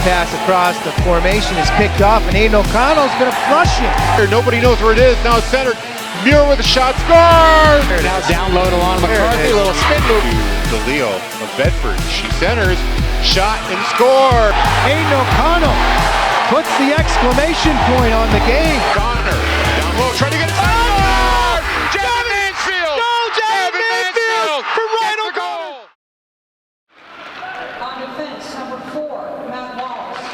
pass across the formation is picked off, and Aiden O'Connell's going to flush it. Nobody knows where it is. Now it's centered. Muir with a shot. Score! Now down low to Lana McCarthy. A little spin move. DeLeo of Bedford. She centers. Shot and score. Aiden O'Connell puts the exclamation point on the game. Connor down low. Trying to get it. Oh! Devin Mansfield! Goal, Devin Mansfield from Ryan goal. On defense, number 4, Matt Wallace.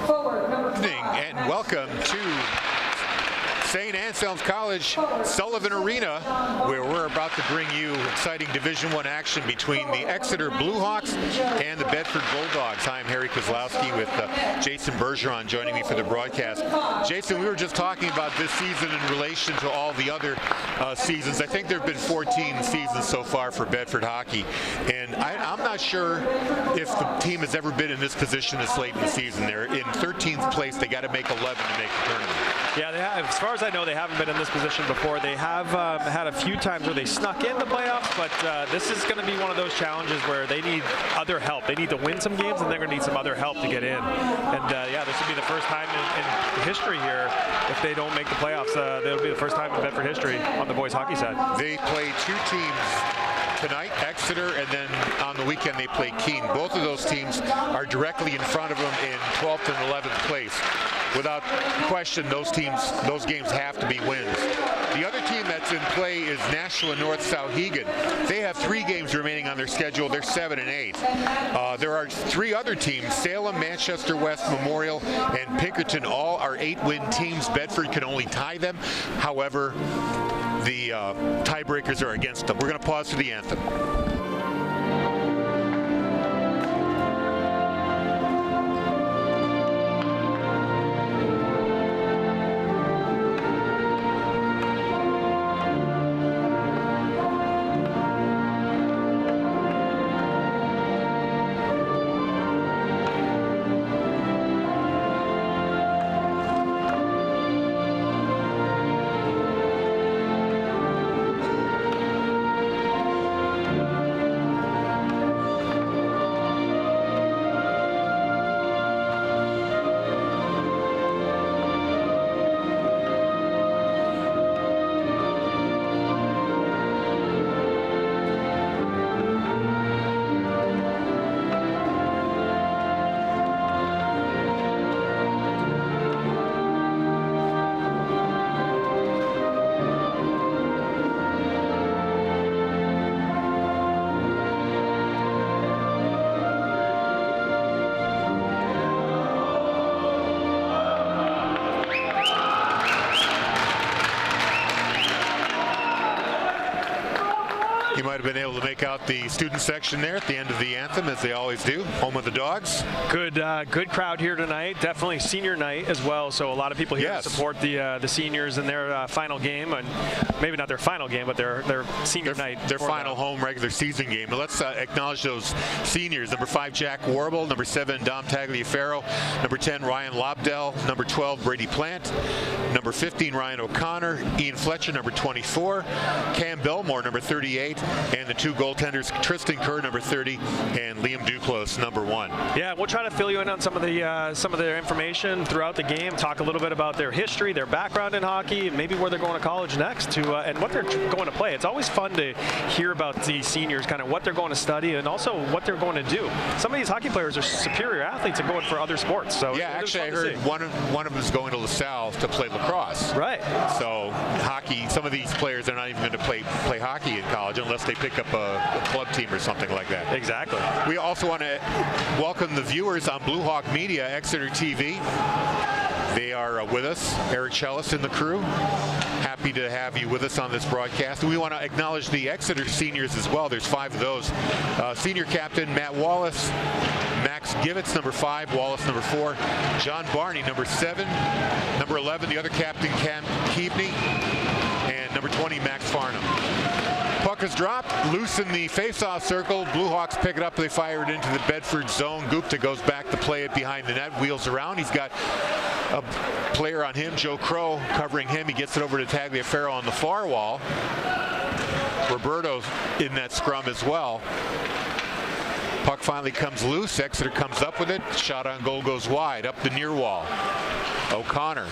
Forward, number 5. And welcome to St. Anselm's College Sullivan Arena, where we're about to bring you exciting Division I action between the Exeter Bluehawks and the Bedford Bulldogs. I'm Harry Kozlowski with Jason Bergeron joining me for the broadcast. Jason, we were just talking about this season in relation to all the other seasons. I think there have been 14 seasons so far for Bedford hockey, and I'm not sure if the team has ever been in this position this late in the season. They're in 13th place. They got to make 11 to make the tournament. Yeah, they have. As far as I know, they haven't been in this position before. They have had a few times where they snuck in the playoffs, but this is going to be one of those challenges where they need other help. They need to win some games, and they're going to need some other help to get in. And yeah, this will be the first time in history here, if they don't make the playoffs, it'll be the first time in Bedford history on the boys hockey side. They play 2 teams tonight, Exeter, and then on the weekend they play Keene. Both of those teams are directly in front of them in 12th and 11th place. Without question, those games have to be wins. The other team that's in play is Nashua North Sauhegan. They have 3 games remaining on their schedule. They're 7 and 8. There are 3 other teams, Salem, Manchester West, Memorial, and Pinkerton. All are 8-win teams. Bedford can only tie them. However, the tiebreakers are against them. We're going to pause for the anthem. You might have been able to make out the student section there at the end of the anthem, as they always do. Home of the Dogs. Good crowd here tonight. Definitely senior night as well. So a lot of people here to support the seniors in their final game, and maybe not their final game, but their senior night. Their final home regular season game. But let's acknowledge those seniors. Number 5, Jack Warble. Number 7, Dom Tagliaferro. Number 10, Ryan Lobdell. Number 12, Brady Plant. Number 15, Ryan O'Connor. Ian Fletcher, number 24. Cam Belmore, number 38. And the 2 goaltenders, Tristan Kerr, number 30, and Liam Duclos, number 1. Yeah, we'll try to fill you in on some of their information throughout the game. Talk a little bit about their history, their background in hockey, and maybe where they're going to college next, and what they're going to play. It's always fun to hear about these seniors, kind of what they're going to study, and also what they're going to do. Some of these hockey players are superior athletes and going for other sports. So yeah, actually, I heard one of them is going to LaSalle to play lacrosse. Right. So hockey. Some of these players are not even going to play hockey in college unless they pick up a club team or something like that. Exactly. We also want to welcome the viewers on Blue Hawk Media, Exeter TV. They are with us. Eric Chellis and the crew. Happy to have you with us on this broadcast. We want to acknowledge the Exeter seniors as well. There's 5 of those. Senior captain Matt Wallace, Max Givitz, number 5, Wallace, number 4, John Barney, number 7, number 11, the other captain, Cam Keaveney, and number 20, Max Farnham. Puck is dropped, loose in the face-off circle. Blue Hawks pick it up. They fire it into the Bedford zone. Gupta goes back to play it behind the net, wheels around. He's got a player on him, Joe Crow, covering him. He gets it over to Tagliaferro on the far wall. Roberto in that scrum as well. Puck finally comes loose. Exeter comes up with it. Shot on goal goes wide, up the near wall. O'Connor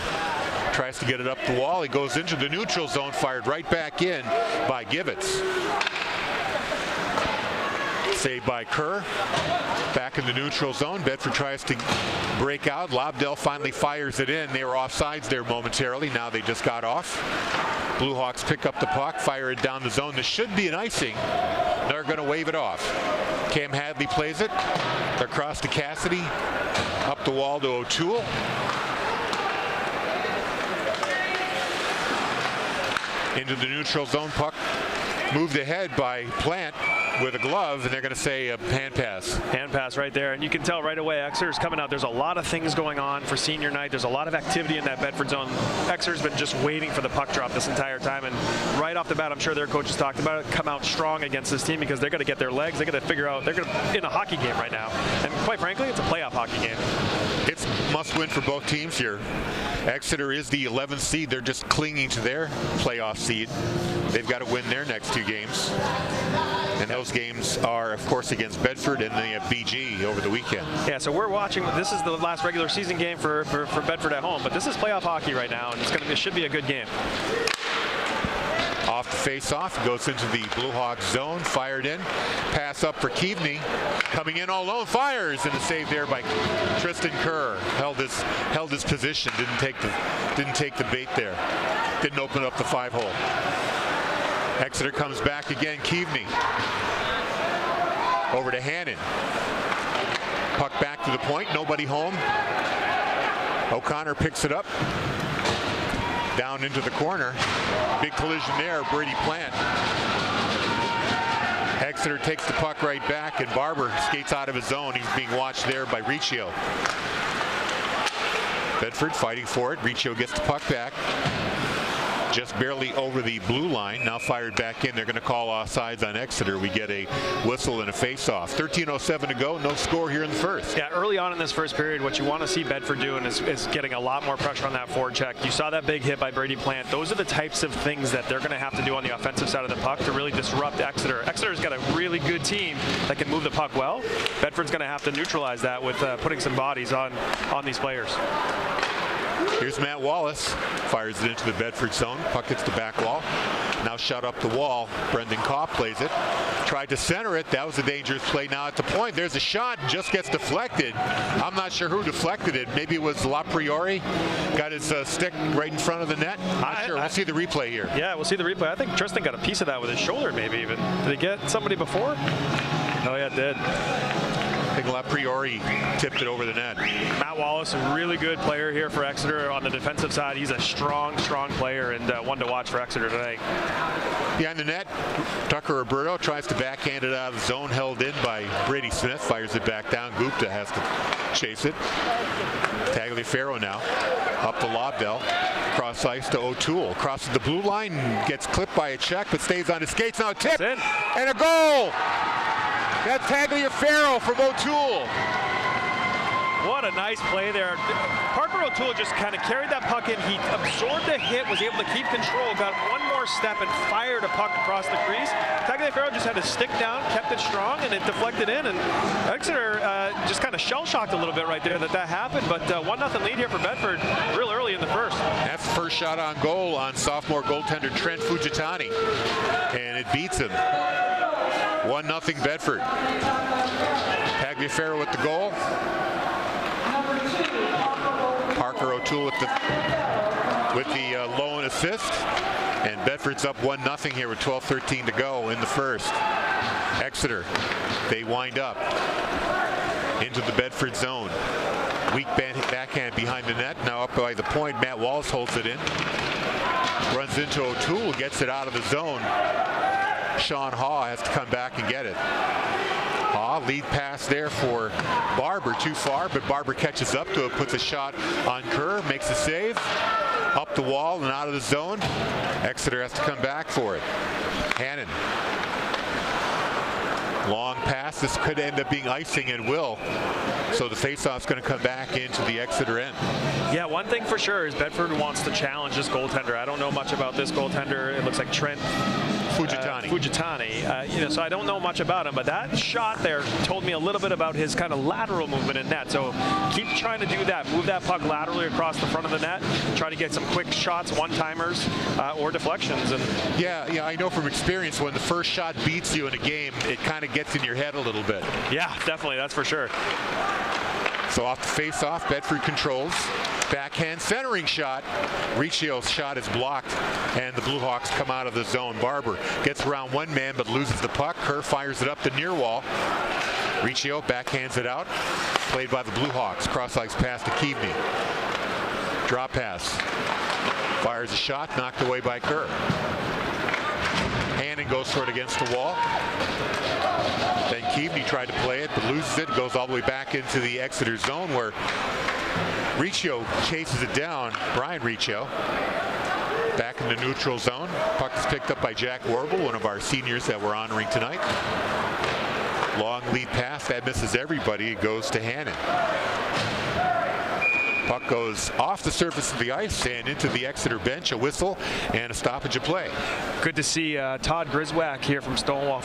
tries to get it up the wall. He goes into the neutral zone, fired right back in by Givets. Saved by Kerr. Back in the neutral zone. Bedford tries to break out. Lobdell finally fires it in. They were offsides there momentarily. Now they just got off. Blue Hawks pick up the puck, fire it down the zone. This should be an icing. They're going to wave it off. Cam Hadley plays it across to Cassidy. Up the wall to O'Toole. Into the neutral zone. Puck moved ahead by Plant with a glove, and they're going to say a hand pass. Hand pass right there, and you can tell right away Exeter's coming out. There's a lot of things going on for senior night. There's a lot of activity in that Bedford zone. Exeter's been just waiting for the puck drop this entire time, and right off the bat, I'm sure their coaches talked about it, come out strong against this team because they're going to get their legs. They're going to figure out, they're going to in a hockey game right now, and quite frankly, it's a playoff hockey game. It's must win for both teams here. Exeter is the 11th seed. They're just clinging to their playoff seed. They've got to win their next two games. And those games are, of course, against Bedford and the BG over the weekend. Yeah, so we're watching. This is the last regular season game for Bedford at home, but this is playoff hockey right now, and it should be a good game. Off the face-off, goes into the Blue Hawks zone, fired in. Pass up for Keaveney, coming in all alone, fires, and a save there by Tristan Kerr. Held his position, didn't take the bait there, didn't open up the 5-hole. Exeter comes back again. Keaveney over to Hannon. Puck back to the point, nobody home. O'Connor picks it up. Down into the corner. Big collision there, Brady Plant. Exeter takes the puck right back, and Barber skates out of his zone. He's being watched there by Riccio. Bedford fighting for it. Riccio gets the puck back. Just barely over the blue line. Now fired back in. They're going to call offsides on Exeter. We get a whistle and a face-off. 13:07 to go. No score here in the first. Yeah, early on in this first period, what you want to see Bedford doing is getting a lot more pressure on that forward check. You saw that big hit by Brady Plant. Those are the types of things that they're going to have to do on the offensive side of the puck to really disrupt Exeter. Exeter's got a really good team that can move the puck well. Bedford's going to have to neutralize that with putting some bodies on these players. Here's Matt Wallace, fires it into the Bedford zone. Puck hits the back wall. Now shot up the wall. Brendan Kopp plays it. Tried to center it. That was a dangerous play. Now at the point, there's a shot. Just gets deflected. I'm not sure who deflected it. Maybe it was LaPriori. Got his stick right in front of the net. Not sure. We'll see the replay here. Yeah, we'll see the replay. I think Tristan got a piece of that with his shoulder, maybe even. Did he get somebody before? Oh yeah, it did. I think LaPriori tipped it over the net. Matt Wallace, a really good player here for Exeter on the defensive side. He's a strong player and one to watch for Exeter tonight. Behind the net, Tucker Roberto tries to backhand it out of the zone, held in by Brady Smith, fires it back down. Gupta has to chase it. Tagliaferro now, up to Lobdell, cross ice to O'Toole, crosses the blue line, gets clipped by a check, but stays on his skates. Now a tip, and a goal! That's Tagliaferro from O'Toole. What a nice play there. Parker O'Toole just kind of carried that puck in. He absorbed the hit, was able to keep control, got one more step and fired a puck across the crease. Tagliaferro just had to stick down, kept it strong, and it deflected in. And Exeter just kind of shell-shocked a little bit right there that happened. But 1-0 lead here for Bedford real early in the first. That's the first shot on goal on sophomore goaltender Trent Fujitani. And it beats him. 1-0 Bedford. Tagliaferro with the goal. Parker O'Toole with the lone assist. And Bedford's up 1-0 here with 12:13 to go in the first. Exeter, they wind up into the Bedford zone. Weak backhand behind the net. Now up by the point. Matt Wallace holds it in. Runs into O'Toole, gets it out of the zone. Sean Haw has to come back and get it. Haw, lead pass there for Barber, too far, but Barber catches up to it, puts a shot on Kerr, makes a save, up the wall and out of the zone. Exeter has to come back for it. Hannon. Long pass, this could end up being icing and will. So the faceoff's going to come back into the Exeter end. Yeah, one thing for sure is Bedford wants to challenge this goaltender. I don't know much about this goaltender. It looks like Trent Fujitani. So I don't know much about him, but that shot there told me a little bit about his kind of lateral movement in net. So keep trying to do that. Move that puck laterally across the front of the net. Try to get some quick shots, one-timers, or deflections. And yeah, I know from experience when the first shot beats you in a game, it kind of gets in your head a little bit. Yeah, definitely. That's for sure. So off the face-off, Bedford controls. Backhand centering shot. Riccio's shot is blocked, and the Blue Hawks come out of the zone. Barber gets around one man but loses the puck. Kerr fires it up the near wall. Riccio backhands it out. Played by the Blue Hawks. Cross-ice pass to Keavney. Drop pass. Fires a shot, knocked away by Kerr. Hannon goes for it against the wall. Then Keavney tried to play it, but loses it. Goes all the way back into the Exeter zone where Riccio chases it down. Brian Riccio back in the neutral zone. Puck is picked up by Jack Warble, one of our seniors that we're honoring tonight. Long lead pass that misses everybody. It goes to Hannon. Puck goes off the surface of the ice and into the Exeter bench. A whistle and a stoppage of play. Good to see Todd Griswack here from Stonewall.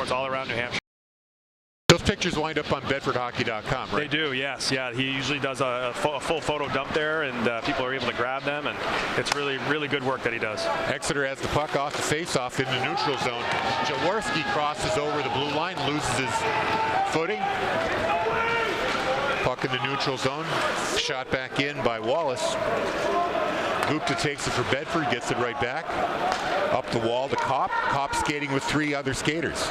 All around New Hampshire. Those pictures wind up on BedfordHockey.com, right? They do, yes. Yeah, he usually does a full photo dump there, and people are able to grab them, and it's really, really good work that he does. Exeter has the puck off the face-off in the neutral zone. Jaworski crosses over the blue line, loses his footing. Puck in the neutral zone. Shot back in by Wallace. Gupta takes it for Bedford, gets it right back. Up the wall to Kopp. Kopp skating with three other skaters.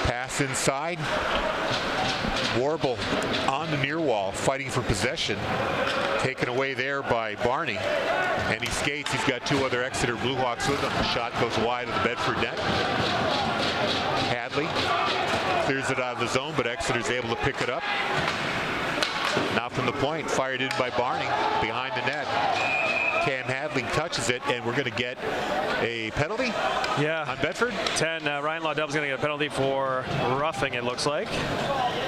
Pass inside. Warble on the near wall, fighting for possession. Taken away there by Barney. And he skates. He's got two other Exeter Blue Hawks with him. The shot goes wide of the Bedford net. Hadley clears it out of the zone, but Exeter's able to pick it up. Now from the point, fired in by Barney behind the net. Cam Hadley touches it, and we're going to get a penalty on Bedford. 10, Ryan Laudell's going to get a penalty for roughing, it looks like.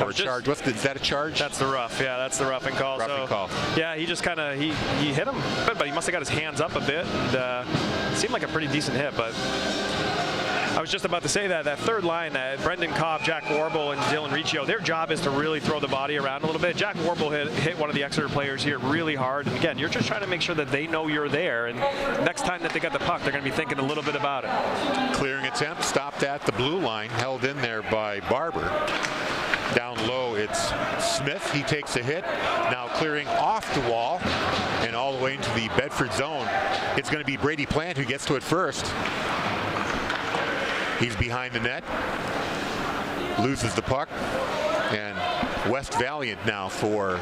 Or a charge. Is that a charge? That's the rough. Yeah, that's the roughing call. Call. Yeah, he just kind of, he hit him a bit, but he must have got his hands up a bit. And, seemed like a pretty decent hit, but I was just about to say that third line, Brendan Kopp, Jack Warble, and Dylan Riccio, their job is to really throw the body around a little bit. Jack Warble hit one of the Exeter players here really hard. And again, you're just trying to make sure that they know you're there. And next time that they got the puck, they're going to be thinking a little bit about it. Clearing attempt, stopped at the blue line, held in there by Barber. Down low, it's Smith. He takes a hit. Now clearing off the wall and all the way into the Bedford zone. It's going to be Brady Plant who gets to it first. He's behind the net, loses the puck, and West Valiant now for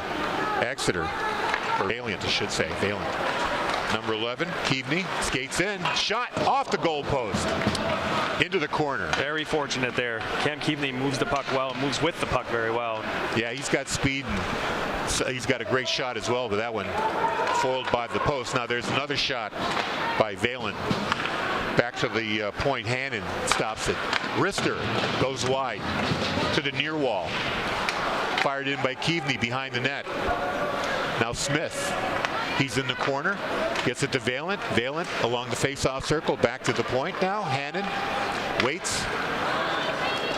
Exeter, or Valiant I should say, Valiant. Number 11, Keavney, skates in, shot off the goal post, into the corner. Very fortunate there. Cam Keavney moves the puck well, and moves with the puck very well. Yeah, he's got speed, and he's got a great shot as well, but that one foiled by the post. Now there's another shot by Valiant. Back to the point, Hannon stops it. Rister goes wide to the near wall. Fired in by Keavney behind the net. Now Smith, he's in the corner, gets it to Valiant. Valiant along the face-off circle, back to the point now. Hannon waits.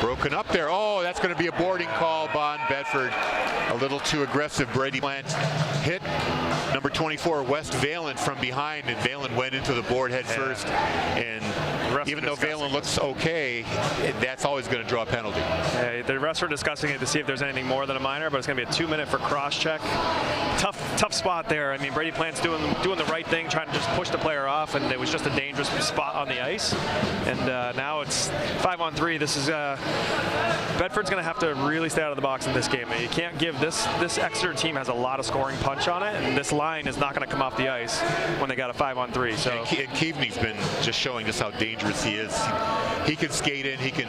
Broken up there. Oh, that's going to be a boarding call on Bedford. A little too aggressive. Brady Plant hit number 24, West Valiant, from behind, and Valiant went into the board head first. And even though Valiant looks okay, that's always going to draw a penalty. The refs are discussing it to see if there's anything more than a minor, but it's going to be a 2-minute for cross-check. Tough spot there. I mean, Brady Plant's doing the right thing, trying to just push the player off, and it was just a dangerous spot on the ice. And now it's 5-on-3. This is Bedford's going to have to really stay out of the box in this game. You can't give this Exeter team has a lot of scoring punch punch on it, and this line is not going to come off the ice when they got a 5-on-3. So and Keaveney's been just showing us how dangerous he is. He can skate in, he can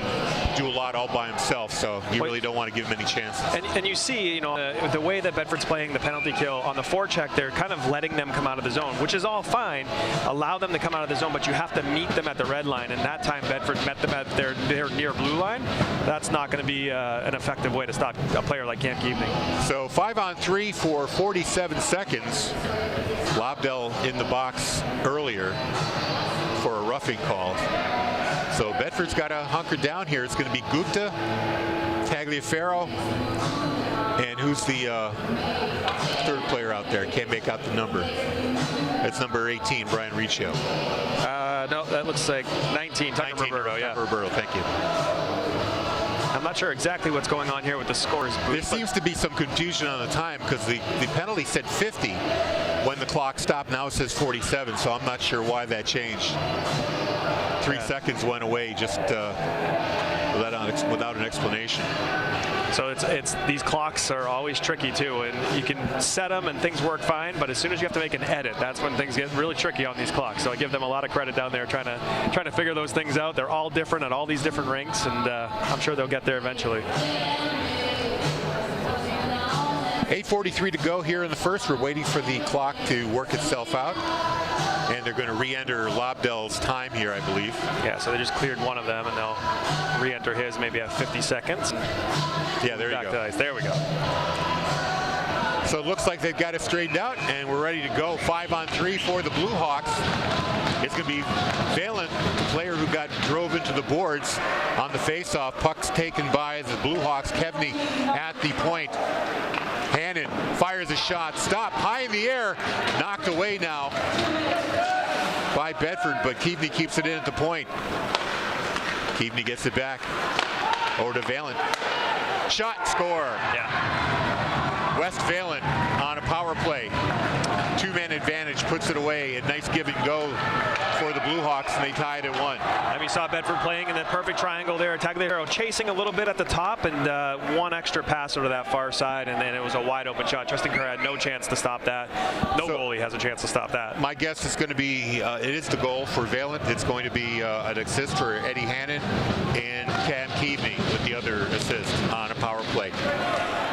do a lot all by himself, so you really don't want to give him any chances. And you see, you know, the way that Bedford's playing the penalty kill on the forecheck, they're kind of letting them come out of the zone, which is all fine. Allow them to come out of the zone, but you have to meet them at the red line, and that time Bedford met them at their near blue line. That's not going to be an effective way to stop a player like Cam Keaveney. So 5-on-3 for 47 seconds. Lobdell in the box earlier for a roughing call. So Bedford's got to hunker down here. It's going to be Gupta, Tagliaferro, and who's the third player out there? Can't make out the number. It's number 18, Brian Riccio. No, that looks like 19, Tucker Roberto. Yeah. Roberto, thank you. I'm not sure exactly what's going on here with the scores. There seems to be some confusion on the time because the penalty said 50 when the clock stopped. Now it says 47, so I'm not sure why that changed. 3 seconds went away just without an explanation. So it's these clocks are always tricky too, and you can set them and things work fine, but as soon as you have to make an edit, that's when things get really tricky on these clocks. So I give them a lot of credit down there trying to figure those things out. They're all different at all these different rinks, and I'm sure they'll get there eventually. 8:43 to go here in the first. We're waiting for the clock to work itself out. And they're going to re-enter Lobdell's time here, I believe. Yeah, so they just cleared one of them, and they'll re-enter his maybe at 50 seconds. Yeah, there you go. Back to ice. There we go. So it looks like they've got it straightened out, and we're ready to go. 5-on-3 for the Blue Hawks. It's going to be Valen, the player who drove into the boards on the face-off. Puck's taken by the Blue Hawks. Keaveney at the point. Hannon fires a shot, stopped high in the air, knocked away now by Bedford, but Keaveney keeps it in at the point. Keaveney gets it back over to Valen. Shot, score. Yeah. West Valen on a power play. Two-man advantage, puts it away. A nice give and go for the Blue Hawks, and they tied at 1. And we saw Bedford playing in that perfect triangle there. Tagliaferro chasing a little bit at the top, and one extra pass over to that far side, and then it was a wide open shot. Justin Kerr had no chance to stop that. No goalie has a chance to stop that. My guess is going to be, it is the goal for Valen. It's going to be an assist for Eddie Hannon and Cam Keaveney with the other assist on a power play.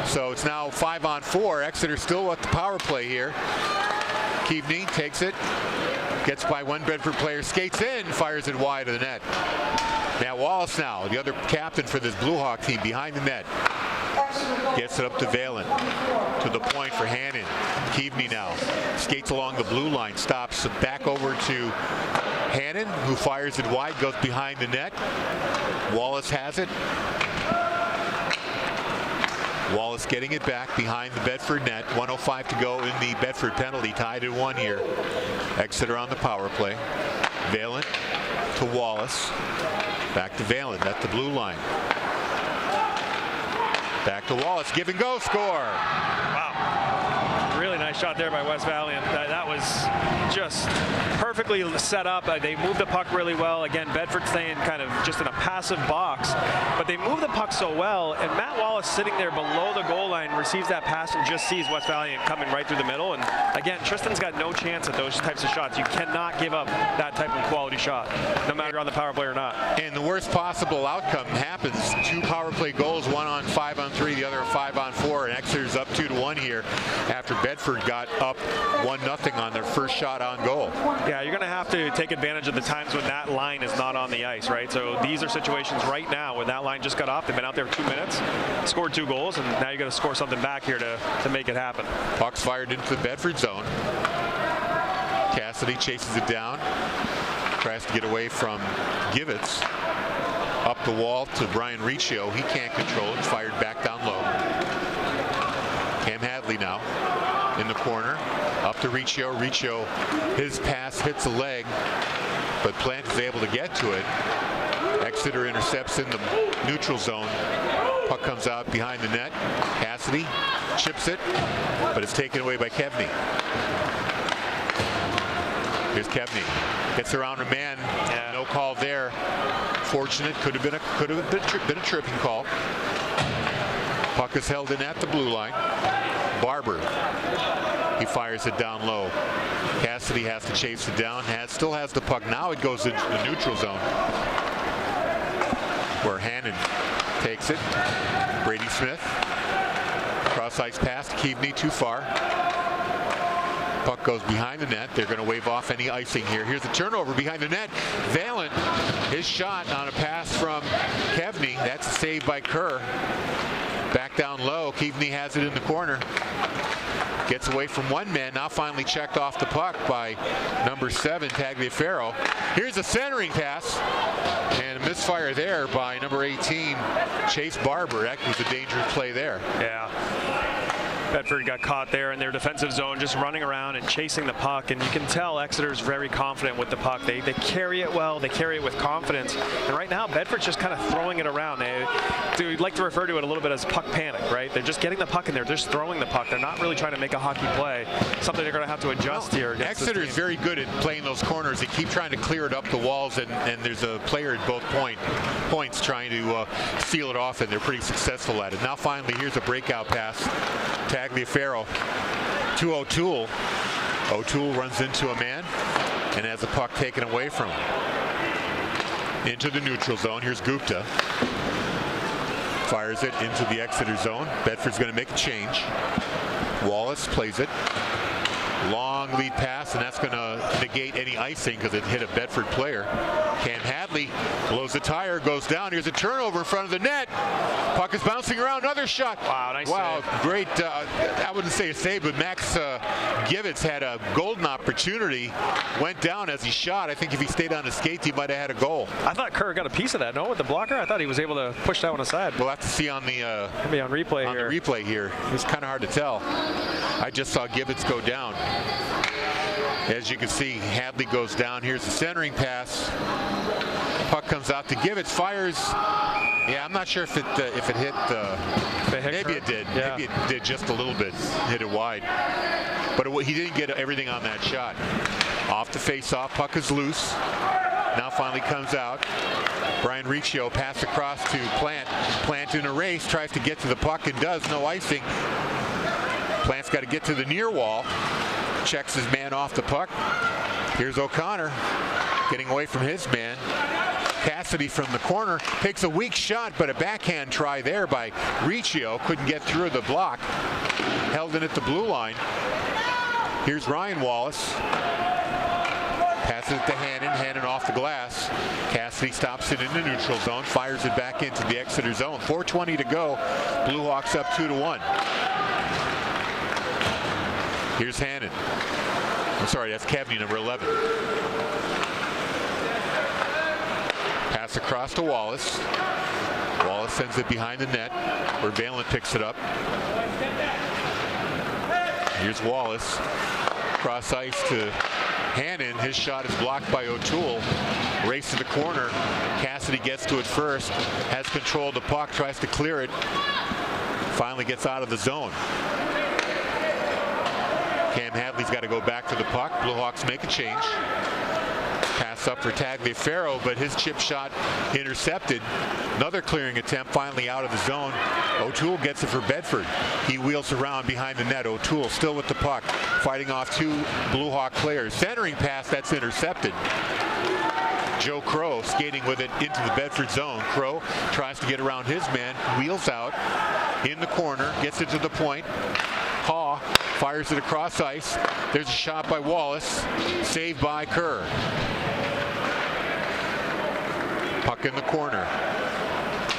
So it's now 5-on-4. Exeter still at the power play here. Keaveney takes it, gets by one Bedford player, skates in, fires it wide of the net. Matt Wallace now, the other captain for this Blue Hawk team, behind the net. Gets it up to Valen, to the point for Hannon. Keaveney now skates along the blue line, stops back over to Hannon, who fires it wide, goes behind the net. Wallace has it. Wallace getting it back behind the Bedford net. 1:05 to go in the Bedford penalty, tied at 1 here. Exeter on the power play. Valen to Wallace. Back to Valen at the blue line. Back to Wallace. Give and go. Score. Wow. Really nice shot there by West Valiant. That was just perfectly set up. They moved the puck really well. Again, Bedford staying kind of just in a passive box, but they moved the puck so well, and Matt Wallace sitting there below the goal line receives that pass and just sees West Valiant coming right through the middle. And again, Tristan's got no chance at those types of shots. You cannot give up that type of quality shot, no matter you're on the power play or not. And the worst possible outcome happens. 2 power play goals, one on 5-on-3, the other 5-on-4, and Exeter's up 2-1 here after Bedford got up 1-0 on their first shot on goal. Yeah, you're going to have to take advantage of the times when that line is not on the ice, right? So these are situations right now when that line just got off. They've been out there 2 minutes, scored 2 goals, and now you got to score something back here to make it happen. Puck's fired into the Bedford zone. Cassidy chases it down, tries to get away from Givitz. Up the wall to Brian Riccio. He can't control it. It's fired back down low. Cam Hadley now in the corner. Up to Riccio. Riccio, his pass hits a leg, but Plant is able to get to it. Exeter intercepts in the neutral zone. Puck comes out behind the net. Cassidy chips it, but it's taken away by Keaveney. Here's Keaveney. Gets around a man. Yeah. No call there. Fortunate. Could have been a tripping call. Puck is held in at the blue line. Barber He fires it down low. Cassidy has to chase it down. Still has the puck. Now it goes into the neutral zone, where Hannon takes it. Brady Smith. Cross ice pass to Keaveney, too far. Puck goes behind the net. They're going to wave off any icing here. Here's the turnover behind the net. Valent, his shot on a pass from Keaveney. That's a save by Kerr. Back down low. Keaveney has it in the corner. Gets away from one man. Now finally checked off the puck by number 7, Tagliaferro. Here's a centering pass. And a misfire there by number 18, Chase Barber. That was a dangerous play there. Yeah. Bedford got caught there in their defensive zone, just running around and chasing the puck, and you can tell Exeter's very confident with the puck. They carry it well, they carry it with confidence, and right now Bedford's just kind of throwing it around. We'd like to refer to it a little bit as puck panic, right? They're just getting the puck and they're just throwing the puck. They're not really trying to make a hockey play, something they're going to have to adjust here. Exeter is very good at playing those corners. They keep trying to clear it up the walls, and there's a player at both points trying to seal it off, and they're pretty successful at it. Now finally, here's a breakout pass. Tagliaferro to O'Toole. O'Toole runs into a man and has the puck taken away from him. Into the neutral zone. Here's Gupta. Fires it into the Exeter zone. Bedford's going to make a change. Wallace plays it. Long lead pass, and that's going to negate any icing because it hit a Bedford player. Cam Hadley blows the tire, goes down. Here's a turnover in front of the net. Puck is bouncing around. Another shot. Wow, nice save. Great. I wouldn't say a save, but Max Givitz had a golden opportunity. Went down as he shot. I think if he stayed on his skates, he might have had a goal. I thought Kerr got a piece of that, no, with the blocker? I thought he was able to push that one aside. We'll have to see on the maybe on replay here. The replay here. It's kind of hard to tell. I just saw Givitz go down. As you can see, Hadley goes down. Here's the centering pass. Puck comes out to Givitz. Fires. Yeah, I'm not sure if it hit. Maybe it did. Yeah. Maybe it did just a little bit. Hit it wide. But he didn't get everything on that shot. Off the face-off. Puck is loose. Now finally comes out. Brian Riccio pass across to Plant. Plant in a race. Tries to get to the puck and does. No icing. Plant's got to get to the near wall. Checks his man off the puck. Here's O'Connor getting away from his man. Cassidy from the corner takes a weak shot, but a backhand try there by Riccio. Couldn't get through the block. Held in at the blue line. Here's Ryan Wallace. Passes it to Hannon. Hannon off the glass. Cassidy stops it in the neutral zone. Fires it back into the Exeter zone. 4:20 to go. Blue Hawks up 2-1. Here's Hannon. I'm sorry, that's Keaveney, number 11. Pass across to Wallace. Wallace sends it behind the net, where Valent picks it up. Here's Wallace. Cross ice to Hannon. His shot is blocked by O'Toole. Race to the corner. Cassidy gets to it first. Has control of the puck. Tries to clear it. Finally gets out of the zone. Cam Hadley's got to go back to the puck. Blue Hawks make a change. Pass up for Tagliaferro, but his chip shot intercepted. Another clearing attempt finally out of the zone. O'Toole gets it for Bedford. He wheels around behind the net. O'Toole still with the puck, fighting off 2 Blue Hawk players. Centering pass, that's intercepted. Joe Crow skating with it into the Bedford zone. Crow tries to get around his man, wheels out in the corner, gets it to the point. Haw fires it across ice. There's a shot by Wallace, saved by Kerr. Puck in the corner.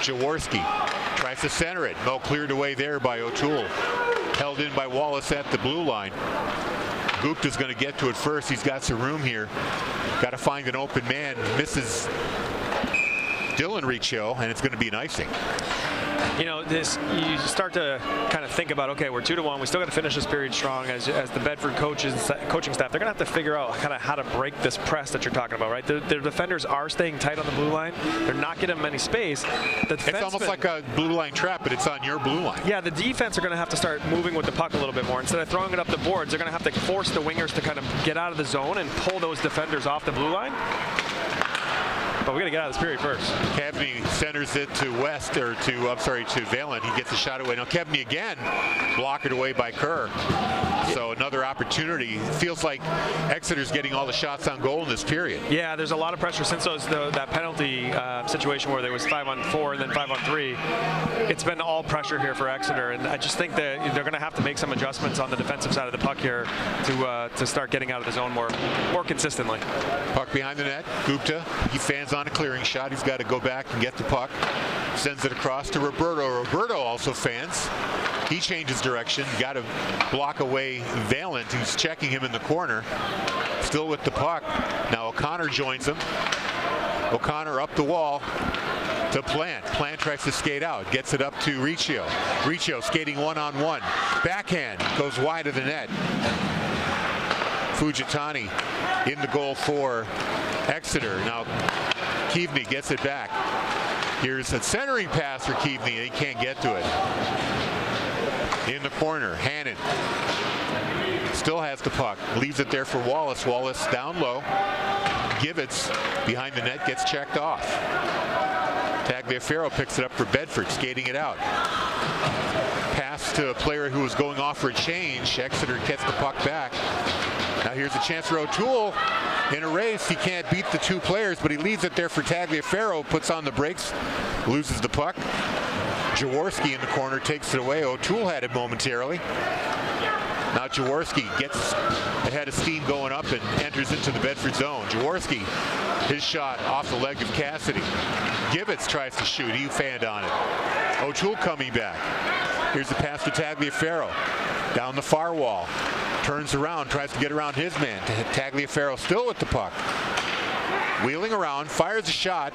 Jaworski tries to center it. No, cleared away there by O'Toole. Held in by Wallace at the blue line. Gupta's going to get to it first. He's got some room here. Got to find an open man. Misses Dylan Riccio, and it's going to be an icing. You know, you start to kind of think about, okay, we're 2-1. We still got to finish this period strong. As the Bedford coaching staff, they're going to have to figure out kind of how to break this press that you're talking about, right? Their defenders are staying tight on the blue line. They're not getting them any space. It's almost like a blue line trap, but it's on your blue line. Yeah, the defense are going to have to start moving with the puck a little bit more. Instead of throwing it up the boards, they're going to have to force the wingers to kind of get out of the zone and pull those defenders off the blue line. But we got to get out of this period first. Keaveney centers it to Valent. He gets the shot away. Now Keaveney again, blocked away by Kerr. So another opportunity. It feels like Exeter's getting all the shots on goal in this period. Yeah, there's a lot of pressure since that penalty situation where there was 5-on-4 and then 5-on-3. It's been all pressure here for Exeter, and I just think that they're going to have to make some adjustments on the defensive side of the puck here to start getting out of the zone more consistently. Puck behind the net. Gupta, he fans on a clearing shot. He's got to go back and get the puck. Sends it across to Roberto. Roberto also fans. He changes direction. Got to block away Valent, who's checking him in the corner. Still with the puck. Now O'Connor joins him. O'Connor up the wall to Plant. Plant tries to skate out. Gets it up to Riccio. Riccio skating one-on-one. Backhand goes wide of the net. Fujitani in the goal for Exeter. Now Keaveney gets it back. Here's a centering pass for Keaveney, and he can't get to it. In the corner, Hannon still has the puck. Leaves it there for Wallace. Wallace down low. Givets behind the net gets checked off. Tagliaferro picks it up for Bedford, skating it out. Pass to a player who was going off for a change. Exeter gets the puck back. Now here's a chance for O'Toole. In a race, he can't beat the two players, but he leaves it there for Tagliaferro, puts on the brakes, loses the puck. Jaworski in the corner takes it away. O'Toole had it momentarily. Now Jaworski gets ahead of steam going up and enters into the Bedford zone. Jaworski, his shot off the leg of Cassidy. Givets tries to shoot. He fanned on it. O'Toole coming back. Here's the pass to Tagliaferro. Down the far wall. Turns around, tries to get around his man. Tagliaferro still with the puck. Wheeling around, fires a shot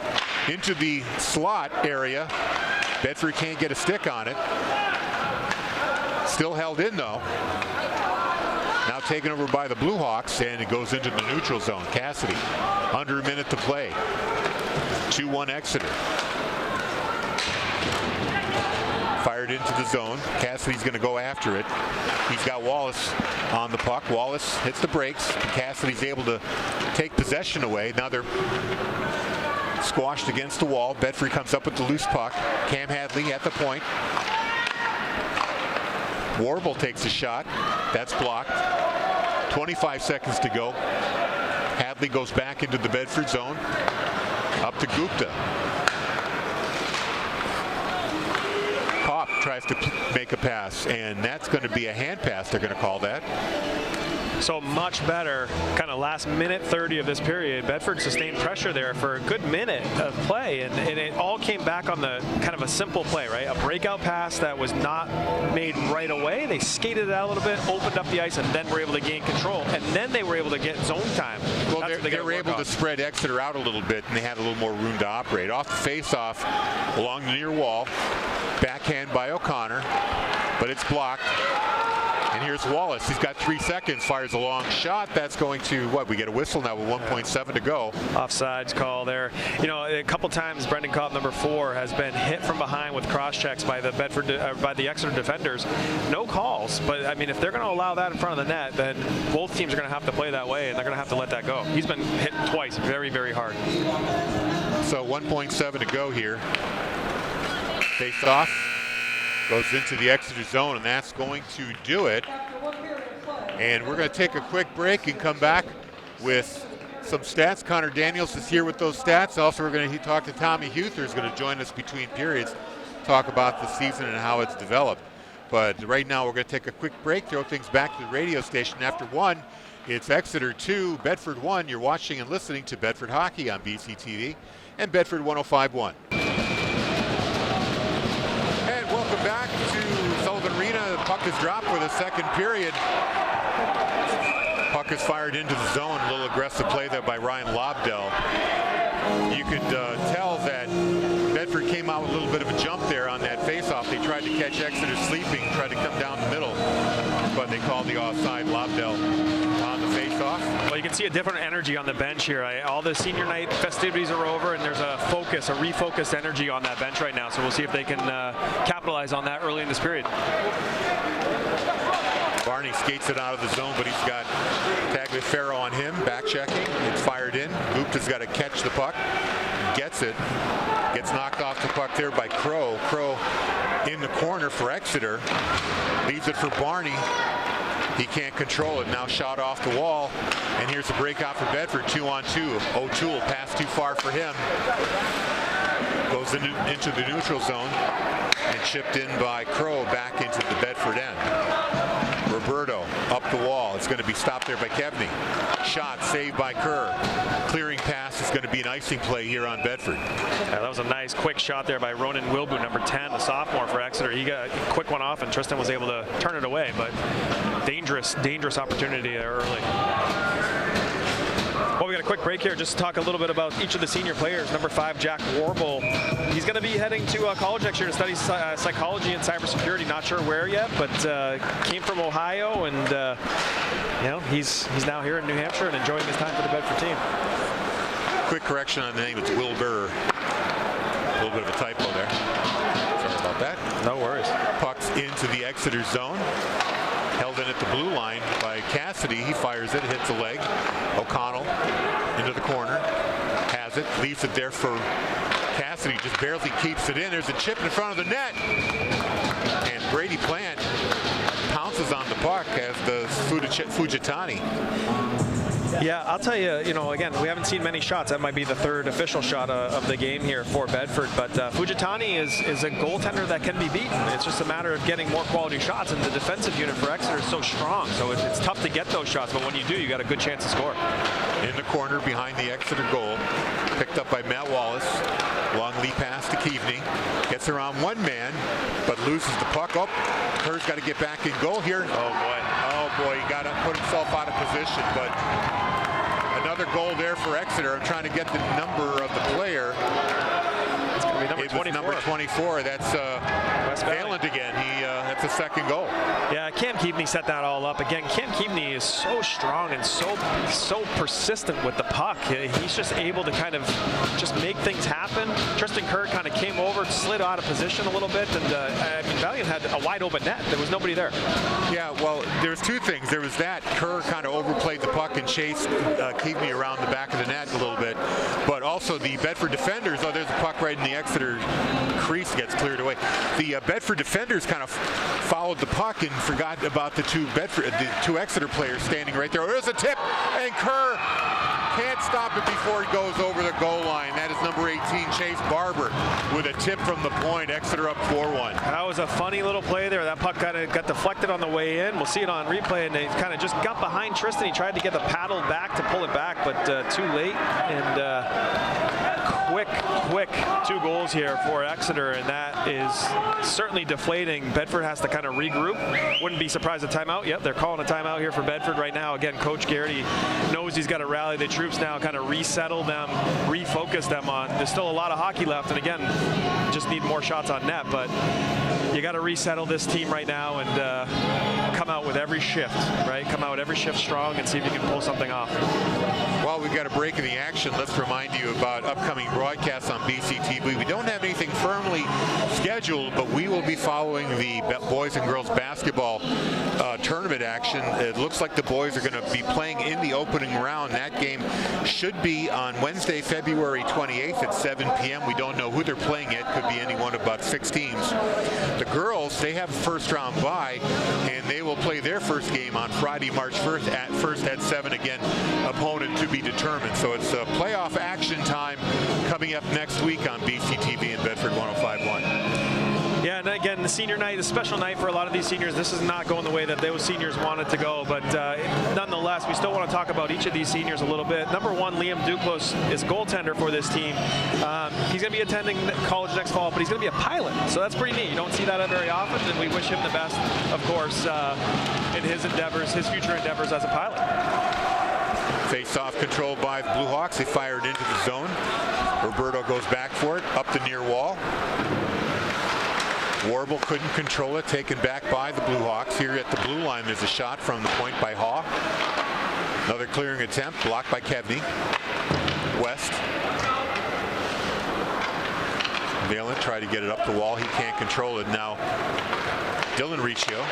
into the slot area. Bedford can't get a stick on it. Still held in though. Now taken over by the Blue Hawks, and it goes into the neutral zone. Cassidy, under a minute to play. 2-1 Exeter. Fired into the zone. Cassidy's going to go after it. He's got Wallace on the puck. Wallace hits the brakes. Cassidy's able to take possession away. Now they're squashed against the wall. Bedford comes up with the loose puck. Cam Hadley at the point. Warble takes a shot. That's blocked. 25 seconds to go. Hadley goes back into the Bedford zone. Up to Gupta. Kopp tries to make a pass, and that's going to be a hand pass. They're going to call that. So much better, kind of last minute 30 of this period. Bedford sustained pressure there for a good minute of play, and it all came back on the kind of a simple play, right? A breakout pass that was not made right away. They skated it out a little bit, opened up the ice, and then were able to gain control. And then they were able to get zone time. Well, they were able to spread Exeter out a little bit, and they had a little more room to operate. Off the face-off along the near wall. Backhand by O'Connor, but it's blocked. And here's Wallace. He's got 3 seconds, fires a long shot. That's going to, what, we get a whistle now with 1.7 to go. Offsides call there. You know, a couple times Brendan Kopp, number 4, has been hit from behind with cross checks by the by the Exeter defenders. No calls, but I mean, if they're going to allow that in front of the net, then both teams are going to have to play that way, and they're going to have to let that go. He's been hit twice, very, very hard. So 1.7 to go here. Face off. Goes into the Exeter zone, and that's going to do it. And we're going to take a quick break and come back with some stats. Connor Daniels is here with those stats. Also, we're going to talk to Tommy Huther, who's going to join us between periods, talk about the season and how it's developed. But right now, we're going to take a quick break, throw things back to the radio station. After 1, it's Exeter 2, Bedford 1. You're watching and listening to Bedford Hockey on BCTV and Bedford 105.1. Welcome back to Sullivan Arena. The puck is dropped for the second period. Puck is fired into the zone. A little aggressive play there by Ryan Lobdell. You could tell that Bedford came out with a little bit of a jump there on that faceoff. They tried to catch Exeter sleeping, tried to come down the middle, but they called the offside. Lobdell on the faceoff. Well, you can see a different energy on the bench here. All the senior night festivities are over, and there's a refocused energy on that bench right now. So we'll see if they can capitalize on that early in this period. Barney skates it out of the zone, but he's got Tagliaferro on him, back checking. It's fired in. Gupta's got to catch the puck. Gets it. Gets knocked off the puck there by Crow. Crow in the corner for Exeter. Leaves it for Barney. He can't control it. Now shot off the wall. And here's the breakout for Bedford. 2-on-2. O'Toole passed too far for him. Goes into the neutral zone. And chipped in by Crow back into the Bedford end. Roberto up the wall. It's going to be stopped there by Kevney. Shot saved by Kerr. Clearing pass is going to be an icing play here on Bedford. Yeah, that was a nice quick shot there by Ronan Wilbu, number 10, the sophomore for Exeter. He got a quick one off and Tristan was able to turn it away, but dangerous opportunity there early. Well, we got a quick break here just to talk a little bit about each of the senior players. Number 5, Jack Warble. He's going to be heading to college next year to study psychology and cybersecurity. Not sure where yet, but came from Ohio, and you know, he's now here in New Hampshire and enjoying his time for the Bedford team. Quick correction on the name. It's Wilbur. A little bit of a typo there. Sorry about that. No worries. Puck's into the Exeter zone. Held in at the blue line by Cassidy. He fires it, hits a leg. O'Connell into the corner. Has it, leaves it there for Cassidy. Just barely keeps it in. There's a chip in front of the net. And Brady Plant pounces on the puck as the Fujitani. Yeah, I'll tell you, again, we haven't seen many shots. That might be the third official shot of the game here for Bedford. But Fujitani is a goaltender that can be beaten. It's just a matter of getting more quality shots, and the defensive unit for Exeter is so strong. So it's tough to get those shots, but when you do, you got a good chance to score. In the corner behind the Exeter goal, picked up by Matt Wallace. Long lead pass to Keavney. Gets around one man, but loses the puck. Oh, Kerr's got to get back in goal here. Oh boy, he got to put himself out of position, but another goal there for Exeter. I'm trying to get the number of the player. It's going to be number 24. Number 24. That's Valent again. That's a second goal. Yeah, Cam Keavney set that all up. Again, Cam Keavney is so strong and so persistent with the puck. He's just able to kind of just make things happen. Tristan Kerr kind of came over, slid out of position a little bit, and Valiant had a wide open net. There was nobody there. Yeah, well, there's two things. There was that. Kerr kind of overplayed the puck and chased Keavney around the back of the net a little bit. But also the Bedford defenders, there's a puck right in the Exeter crease, gets cleared away. The Bedford defenders kind of followed the puck and forgot about the two Exeter players standing right there. There's a tip, and Kerr can't stop it before it goes over the goal line. That is number 18, Chase Barber, with a tip from the point. Exeter up 4-1. That was a funny little play there. That puck kind of got deflected on the way in. We'll see it on replay, and they kind of just got behind Tristan. He tried to get the paddle back to pull it back, but too late. And quick 2 goals here for Exeter, and that is certainly deflating. Bedford has to kind of regroup. Wouldn't be surprised at timeout. Yep, they're calling a timeout here for Bedford right now. Again, Coach Garrity knows he's got to rally the troops now, kind of resettle them, refocus them on. There's still a lot of hockey left, and again, just need more shots on net, but you got to resettle this team right now and come out with every shift, right? Come out every shift strong and see if you can pull something off. While we've got a break in the action, let's remind you about upcoming broadcasts on BCTV. We don't have anything firmly scheduled, but we will be following the boys and girls basketball tournament action. It looks like the boys are going to be playing in the opening round. That game should be on Wednesday, February 28th at 7 p.m. We don't know who they're playing yet. Could be any one of about 6 teams. The girls, they have a first round bye, and they will play their first game on Friday, March 1st at 7 again. Opponent to be determined. So it's a playoff action time coming up next week on BCTV and Bedford 105.1. Yeah, and again, the senior night, a special night for a lot of these seniors. This is not going the way that those seniors wanted to go, but nonetheless, we still want to talk about each of these seniors a little bit. Number 1, Liam Duclos is goaltender for this team. He's going to be attending college next fall, but he's going to be a pilot, so that's pretty neat. You don't see that very often, and we wish him the best, of course, in his endeavors, his future endeavors as a pilot. Face-off controlled by the Blue Hawks. They fired into the zone. Roberto goes back for it, up the near wall. Warble couldn't control it, taken back by the Blue Hawks. Here at the blue line, there's a shot from the point by Haw. Another clearing attempt, blocked by Kevney. West. Valent tried to get it up the wall. He can't control it now. Dylan Riccio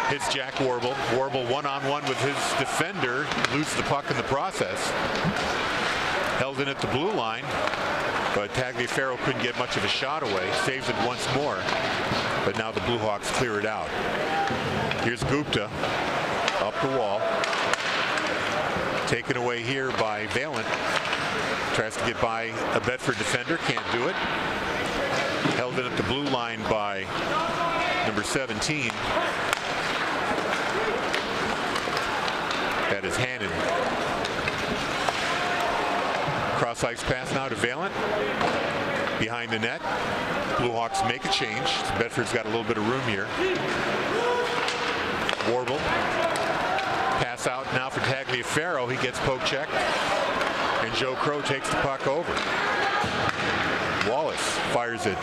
hits Jack Warble. Warble one-on-one with his defender. Loses the puck in the process. Held in at the blue line, but Tagliaferro couldn't get much of a shot away. Saves it once more, but now the Blue Hawks clear it out. Here's Gupta. Up up the wall. Taken away here by Valent. Tries to get by a Bedford defender, can't do it. Held in at the blue line by number 17. That is Hannon. Cross ice pass now to Valent. Behind the net. Blue Hawks make a change. Bedford's got a little bit of room here. Warble. Pass out now for Tagliaferro. He gets poke checked. And Joe Crow takes the puck over. Wallace fires it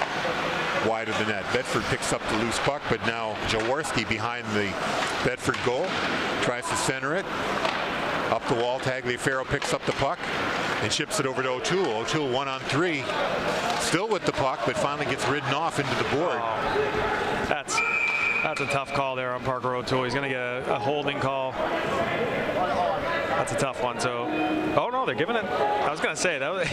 wide of the net. Bedford picks up the loose puck, but now Jaworski behind the Bedford goal. Tries to center it. Up the wall, Tagliaferro picks up the puck and chips it over to O'Toole. O'Toole 1-on-3. Still with the puck, but finally gets ridden off into the board. That's a tough call there on Parker O'Toole. He's going to get a holding call. That's a tough one. So, oh no, they're giving it. I was going to say that was,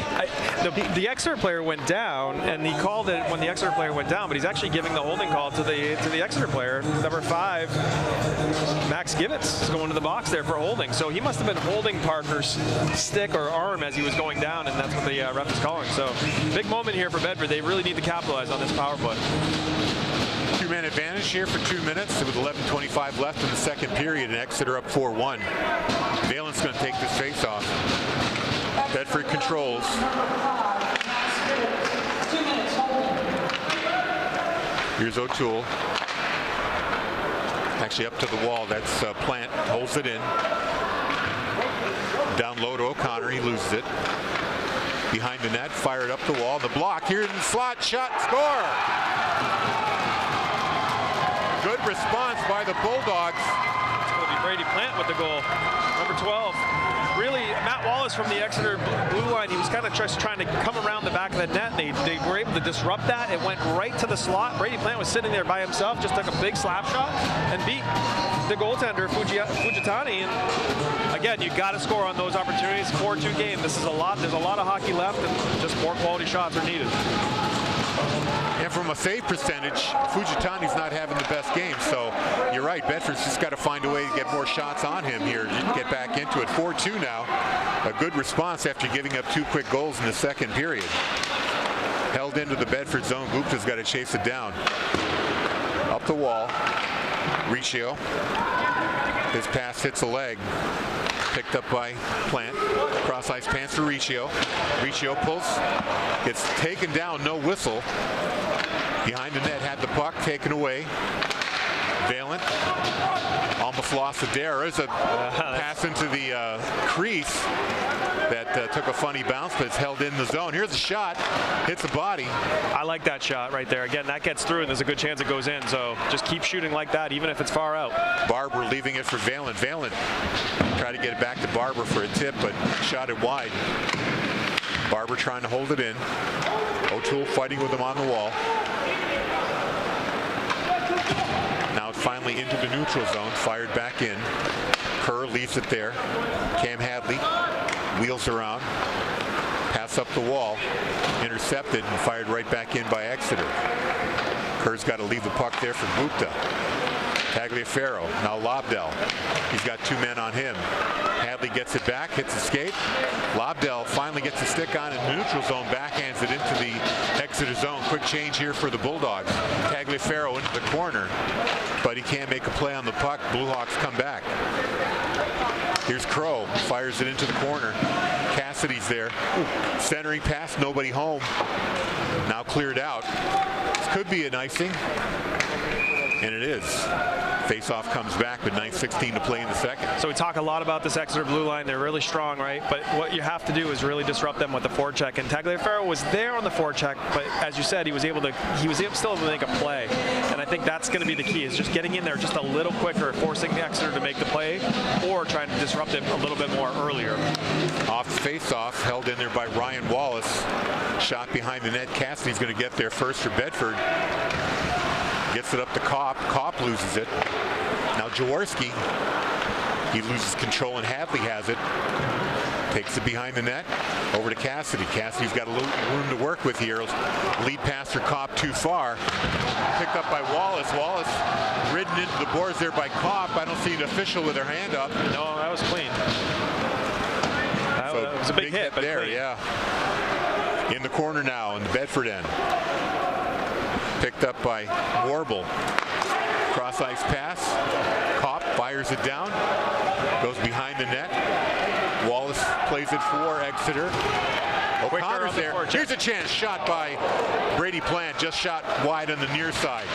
the Exeter player went down, and he called it when the Exeter player went down. But he's actually giving the holding call to the Exeter player, number 5, Max Givitz, is going to the box there for holding. So he must have been holding Parker's stick or arm as he was going down, and that's what the ref is calling. So, big moment here for Bedford. They really need to capitalize on this power play. 2-man advantage here for 2 minutes with 11:25 left in the second period, and Exeter up 4-1. Valent's going to take this face-off. Bedford controls. Here's O'Toole. Actually up to the wall. That's Plant. Holds it in. Down low to O'Connor. He loses it. Behind the net. Fired up the wall. The block. Here in the slot. Shot. Score! Good response by the Bulldogs. It's going to be Brady Plant with the goal. Number 12. Really, Matt Wallace from the Exeter blue line, he was kind of just trying to come around the back of the net. They were able to disrupt that. It went right to the slot. Brady Plant was sitting there by himself, just took a big slap shot and beat the goaltender, Fujitani. And again, you got to score on those opportunities. 4-2 game. This is a lot. There's a lot of hockey left, and just more quality shots are needed. And from a save percentage, Fujitani's not having the best game. So you're right, Bedford's just got to find a way to get more shots on him here, get back into it. 4-2 now. A good response after giving up 2 quick goals in the second period. Held into the Bedford zone. Gupta's got to chase it down. Up the wall. Riccio. His pass hits a leg. Picked up by Plant. Cross ice pass to Riccio. Riccio pulls. Gets taken down, no whistle. Behind the net, had the puck taken away. Valent almost lost the dare. There's a pass into the crease that took a funny bounce, but it's held in the zone. Here's a shot, hits the body. I like that shot right there. Again, that gets through, and there's a good chance it goes in. So just keep shooting like that, even if it's far out. Barber leaving it for Valent. Valent tried to get it back to Barber for a tip, but shot it wide. Barber trying to hold it in. O'Toole fighting with him on the wall. Now it's finally into the neutral zone, fired back in. Kerr leaves it there. Cam Hadley wheels around. Pass up the wall. Intercepted and fired right back in by Exeter. Kerr's got to leave the puck there for Gupta. Tagliaferro, now Lobdell. He's got 2 men on him. Hadley gets it back, hits escape. Lobdell finally gets a stick on in the neutral zone, backhands it into the Exeter zone. Quick change here for the Bulldogs. Tagliaferro into the corner, but he can't make a play on the puck. Blue Hawks come back. Here's Crow, fires it into the corner. Cassidy's there. Centering pass, nobody home. Now cleared out. This could be an icing. And it is. Face-off comes back with 9:16 to play in the second. So we talk a lot about this Exeter blue line. They're really strong, right? But what you have to do is really disrupt them with the forecheck. And Tagliaferro was there on the forecheck, but as you said, he was still able to make a play. And I think that's going to be the key, is just getting in there just a little quicker, forcing Exeter to make the play, or trying to disrupt it a little bit more earlier. Off the face-off, held in there by Ryan Wallace. Shot behind the net. Cassidy's going to get there first for Bedford. Gets it up to Kopp. Kopp loses it. Now Jaworski. He loses control and Hadley has it. Takes it behind the net. Over to Cassidy. Cassidy's got a little room to work with here. Lead pass for Kopp too far. Picked up by Wallace. Wallace ridden into the boards there by Kopp. I don't see an official with their hand up. No, that was clean. That was a big hit, but there, clean. yeah. In the corner now on the Bedford end. Picked up by Warble. Cross ice pass. Kopp fires it down. Goes behind the net. Wallace plays it for Exeter. O'Connor's there. Here's a chance. Shot by Brady Plant. Just shot wide on the near side.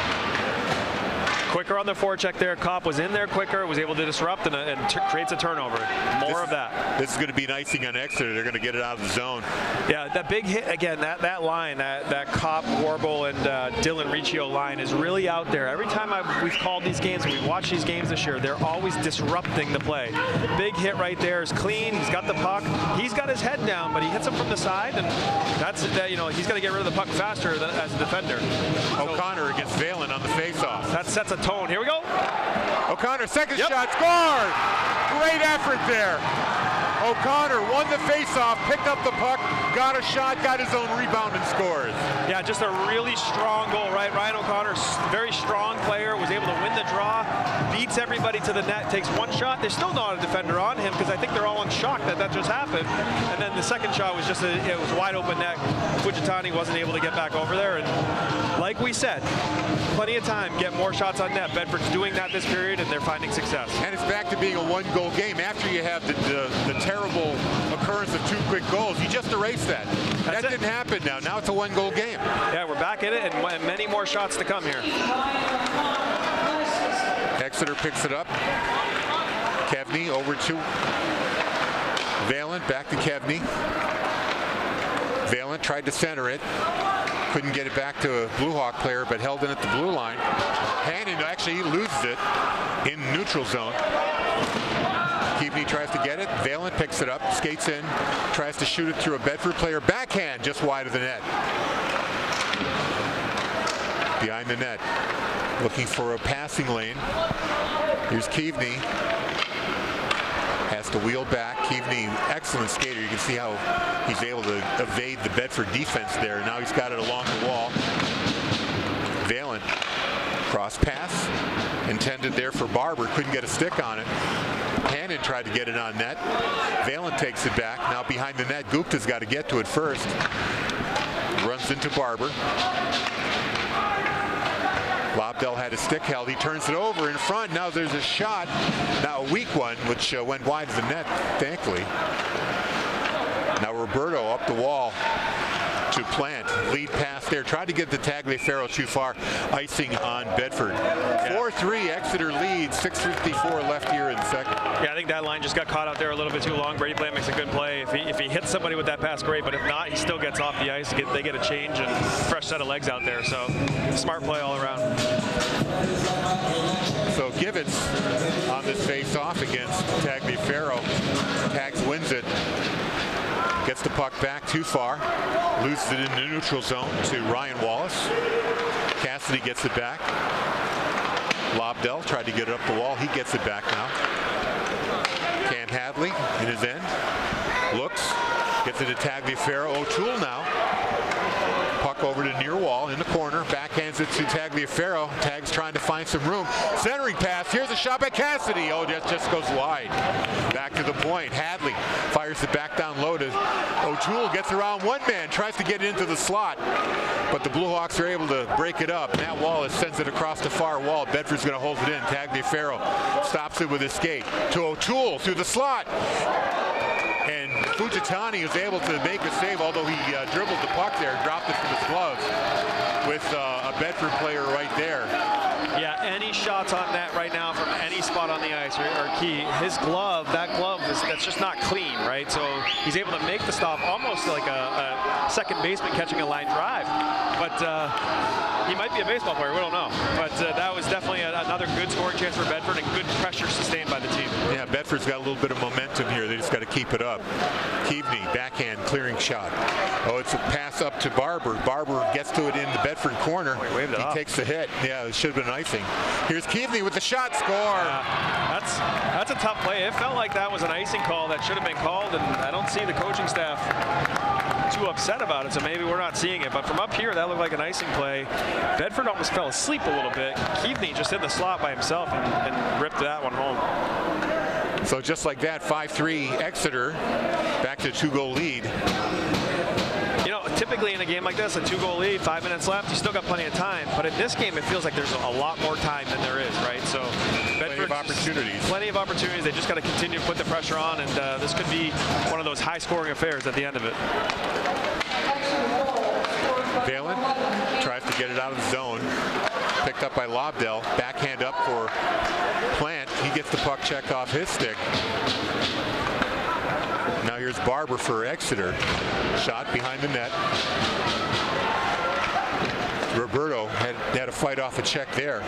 Quicker on the forecheck there. Kopp was in there quicker, was able to disrupt and creates a turnover. More of that. This is going to be an icing on Exeter. They're going to get it out of the zone. Yeah, that big hit again. That line, that Kopp, Warble, and Dylan Riccio line is really out there. Every time we've called these games and we've watched these games this year, they're always disrupting the play. Big hit right there is clean. He's got the puck. He's got his head down, but he hits him from the side, and that's he's got to get rid of the puck faster as a defender. O'Connor against Valen on the faceoff. That sets a tone. Here we go. O'Connor, second shot, scored! Great effort there. O'Connor won the faceoff, picked up the puck, got a shot, got his own rebound, and scores. Yeah, just a really strong goal, right? Ryan O'Connor, very strong player, was able to win the draw, beats everybody to the net, takes one shot. There's still not a defender on him because I think they're all in shock that just happened. And then the second shot was just it was wide open net. Fujitani wasn't able to get back over there. And like we said, plenty of time, get more shots on net. Bedford's doing that this period, and they're finding success. And it's back to being a one-goal game. After you have the terrible occurrence of 2 quick goals, you just erase that. That didn't happen now. Now it's a one-goal game. Yeah, we're back in it, and many more shots to come here. Exeter picks it up. Kevney over to Valen, back to Kevney. Valen tried to center it. Couldn't get it back to a Blue Hawk player, but held in at the blue line. Hannon actually loses it in neutral zone. Keaveney tries to get it. Valen picks it up, skates in, tries to shoot it through a Bedford player. Backhand just wide of the net. Behind the net. Looking for a passing lane. Here's Keaveney. Has to wheel back. Keaveney, excellent skater. You can see how he's able to evade the Bedford defense there. Now he's got it along the wall. Valen, cross pass. Intended there for Barber. Couldn't get a stick on it. Hannon tried to get it on net. Valen takes it back. Now behind the net, Gupta's got to get to it first. Runs into Barber. Lobdell had a stick held. He turns it over in front. Now there's a shot. Now a weak one, which went wide of the net, thankfully. Now Roberto up the wall to Plant. Lead pass there. Tried to get the Tagliaferro too far. Icing on Bedford. 4-3 Exeter leads. 6:54 left here in the second. Yeah, I think that line just got caught out there a little bit too long. Brady Plant makes a good play. If he hits somebody with that pass, great. But if not, he still gets off the ice. They get a change and fresh set of legs out there. So smart play all around. So Givens on this face-off against Tagliaferro. Tags wins it. Gets the puck back too far. Loses it in the neutral zone to Ryan Wallace. Cassidy gets it back. Lobdell tried to get it up the wall. He gets it back now. Cam Hadley in his end. Looks. Gets it to Tagliaferro. O'Toole now. Puck over to near wall in the corner. Backhands it to Tagliaferro. Tag's trying to find some room. Centering pass. Here's a shot by Cassidy. Oh, that just goes wide. Back to the point. Hadley fires it back down low to O'Toole. Gets around one man. Tries to get it into the slot. But the Blue Hawks are able to break it up. Matt Wallace sends it across the far wall. Bedford's going to hold it in. Tagliaferro stops it with his skate. To O'Toole through the slot. And Fujitani was able to make a save, although he dribbled the puck there, dropped it from his gloves with a Bedford player right there. Yeah, any shots on net right now from any spot on the ice are key. His glove, that's just not clean, right? So he's able to make the stop almost like a second baseman catching a line drive. But he might be a baseball player, we don't know. But that was definitely another good scoring chance for Bedford and good pressure sustained by the team. Yeah, Bedford's got a little bit of momentum here. They just got to keep it up. Keaveney, backhand, clearing shot. Oh, it's a pass up to Barber. Barber gets to it in the Bedford corner. He takes the hit. Yeah, it should have been an ice icing. Here's Keavney with the shot, score. That's a tough play. It felt like that was an icing call that should have been called, and I don't see the coaching staff too upset about it, so maybe we're not seeing it. But from up here, that looked like an icing play. Bedford almost fell asleep a little bit. Keavney just hit the slot by himself and ripped that one home. So just like that, 5-3 Exeter, back to a 2-goal lead. You know, typically in a game like this, a 2-goal lead, 5 minutes left, you still got plenty of time. But in this game, it feels like there's a lot more time than there is, right? So Plenty of opportunities. Plenty of opportunities. They just got to continue to put the pressure on, and this could be one of those high-scoring affairs at the end of it. Valen tries to get it out of the zone. Picked up by Lobdell. Backhand up for Plant. He gets the puck checked off his stick. Now here's Barber for Exeter. Shot behind the net. Roberto had a fight off a check there.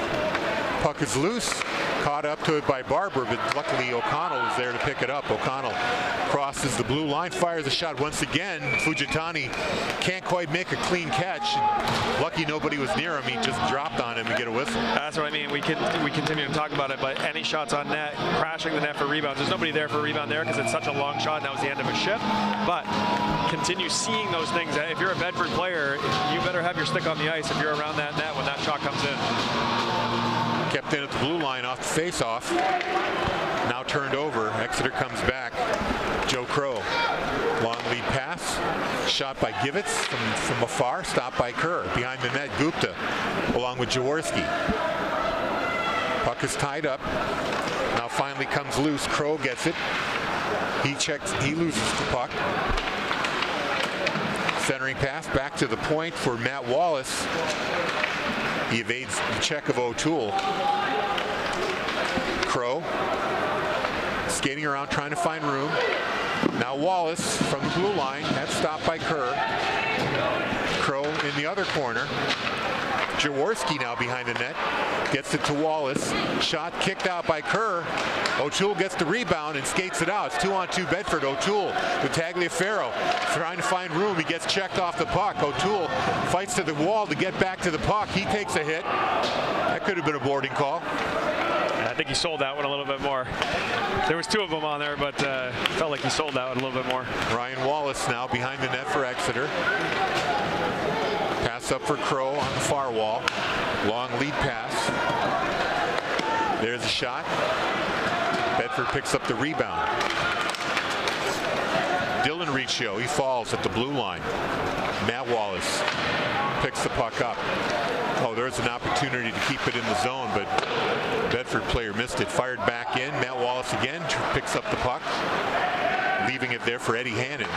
Puck is loose. Caught up to it by Barber, but luckily O'Connell was there to pick it up. O'Connell crosses the blue line, fires a shot once again. Fujitani can't quite make a clean catch. Lucky nobody was near him. He just dropped on him to get a whistle. That's what I mean. We continue to talk about it, but any shots on net, crashing the net for rebounds. There's nobody there for a rebound there because it's such a long shot, and that was the end of a shift. But continue seeing those things. If you're a Bedford player, you better have your stick on the ice if you're around that net when that shot comes in. Kept in at the blue line off the face-off. Now turned over. Exeter comes back. Joe Crow. Long lead pass. Shot by Givitz from afar. Stopped by Kerr. Behind the net, Gupta along with Jaworski. Puck is tied up. Now finally comes loose. Crow gets it. He checks. He loses the puck. Centering pass back to the point for Matt Wallace. He evades the check of O'Toole. Crow skating around trying to find room. Now Wallace from the blue line. That's stopped by Kerr. Crow in the other corner. Jaworski now behind the net. Gets it to Wallace. Shot kicked out by Kerr. O'Toole gets the rebound and skates it out. It's 2-on-2 Bedford. O'Toole with Tagliaferro trying to find room. He gets checked off the puck. O'Toole fights to the wall to get back to the puck. He takes a hit. That could have been a boarding call. I think he sold that one a little bit more. There was two of them on there, but felt like he sold that one a little bit more. Ryan Wallace now behind the net for Exeter. Pass up for Crow on the far wall. Long lead pass. There's a shot. Bedford picks up the rebound. Dylan Riccio, he falls at the blue line. Matt Wallace picks the puck up. Oh, there's an opportunity to keep it in the zone, but Bedford player missed it. Fired back in. Matt Wallace again picks up the puck, leaving it there for Eddie Hannon.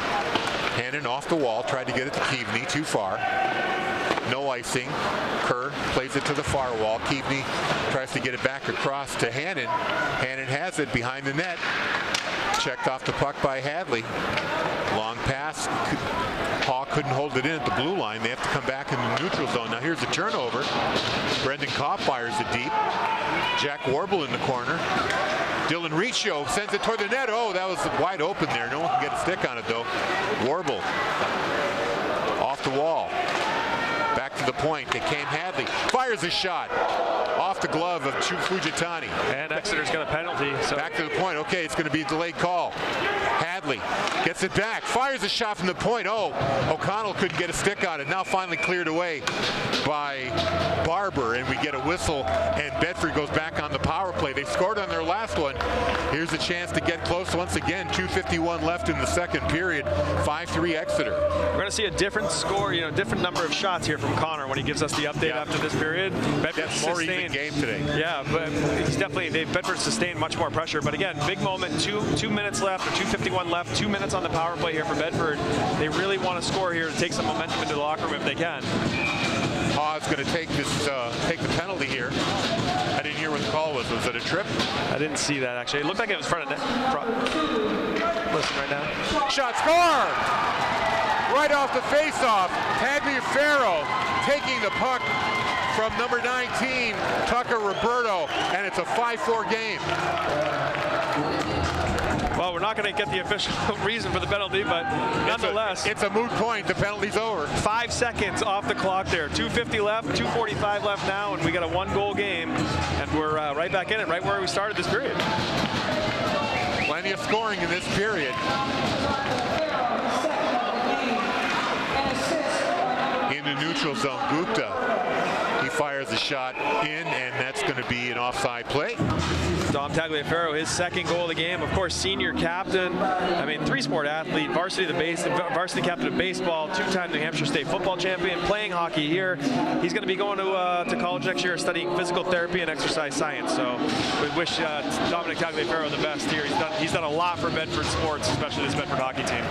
Hannon off the wall, tried to get it to Keavney, too far. No icing. Kerr plays it to the far wall. Keavney tries to get it back across to Hannon. Hannon has it behind the net. Checked off the puck by Hadley. Long pass. Haw couldn't hold it in at the blue line. They have to come back in the neutral zone. Now here's a turnover. Brendan Kopp fires it deep. Jack Warble in the corner. Dylan Riccio sends it toward the net. Oh, that was wide open there. No one can get a stick on it, though. Warble off the wall. Back to the point. It came Hadley. Fires a shot off the glove of Fujitani. And Exeter's got a penalty. So back to the point. Okay, it's going to be a delayed call. Hadley gets it back. Fires a shot from the point. Oh, O'Connell couldn't get a stick on it. Now finally cleared away by Barber, and we get a whistle, and Bedford goes back on the power play. They scored on their last one. Here's a chance to get close once again. 2:51 left in the second period. 5-3 Exeter. We're going to see a different score, different number of shots here from Connor when he gives us the update after this period. Bedford's more even game today. Yeah, but he's definitely, Bedford sustained much more pressure. But again, big moment, 2 minutes left, or 2:51 left, 2 minutes on the power play here for Bedford. They really want to score here to take some momentum into the locker room if they can. Hawes going to take the penalty here. I didn't hear what the call was. Was it a trip? I didn't see that, actually. It looked like it was front of net. Listen right now. Shot, score! Right off the face-off. Tagliaferro taking the puck from number 19, Tucker Roberto, and it's a 5-4 game. Well, we're not going to get the official reason for the penalty, but nonetheless. It's a moot point. The penalty's over. 5 seconds off the clock there. 2:50 left, 2:45 left now, and we got a 1-goal game. And we're right back in it, right where we started this period. Plenty of scoring in this period. In the neutral zone, Gupta. He fires a shot in, and that's going to be an offside play. Dom Tagliaferro, his second goal of the game. Of course, senior captain. I mean, 3-sport athlete, varsity captain of baseball, 2-time New Hampshire State football champion, playing hockey here. He's going to be going to college next year, studying physical therapy and exercise science. So we wish Dominic Tagliaferro the best here. He's done a lot for Bedford sports, especially this Bedford hockey team.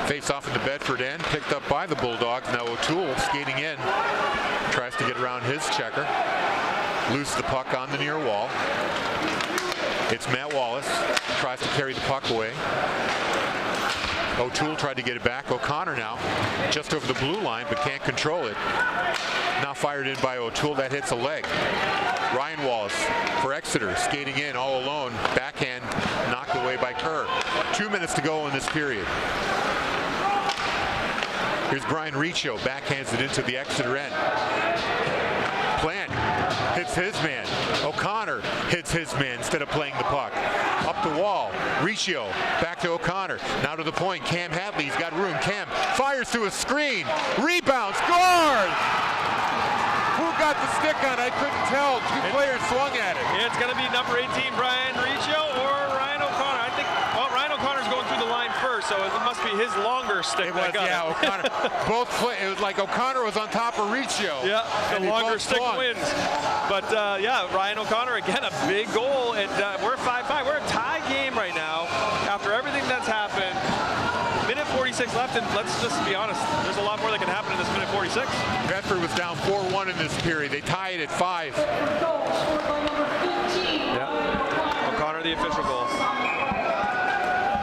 Face off at the Bedford end, picked up by the Bulldogs. Now O'Toole skating in, tries to get around his checker. Loose the puck on the near wall. It's Matt Wallace, tries to carry the puck away. O'Toole tried to get it back. O'Connor now just over the blue line, but can't control it. Now fired in by O'Toole. That hits a leg. Ryan Wallace for Exeter, skating in all alone. Backhand knocked away by Kerr. 2 minutes to go in this period. Here's Brian Riccio, backhands it into the Exeter end. Plant hits his man. O'Connor hits his man instead of playing the puck. Up the wall, Riccio, back to O'Connor. Now to the point, Cam Hadley's got room. Cam fires through a screen. Rebound, scored! Who got the stick on? I couldn't tell. Two players swung at it. It's going to be number 18, Brian Riccio, or Ryan O'Connor. I think, well, Ryan O'Connor's going through the line first, so it must be his longer stick. It was, yeah, O'Connor. Both play, it was like O'Connor was on top of Riccio. Yeah, the longer stick wins. But yeah, Ryan O'Connor, again, a big goal, and we're 5-5. We're a tie game right now after everything that's happened. Minute 46 left, and let's just be honest, there's a lot more that can happen in this minute 46. Bedford was down 4-1 in this period. They tie it at 5. Yeah. O'Connor, the official goal.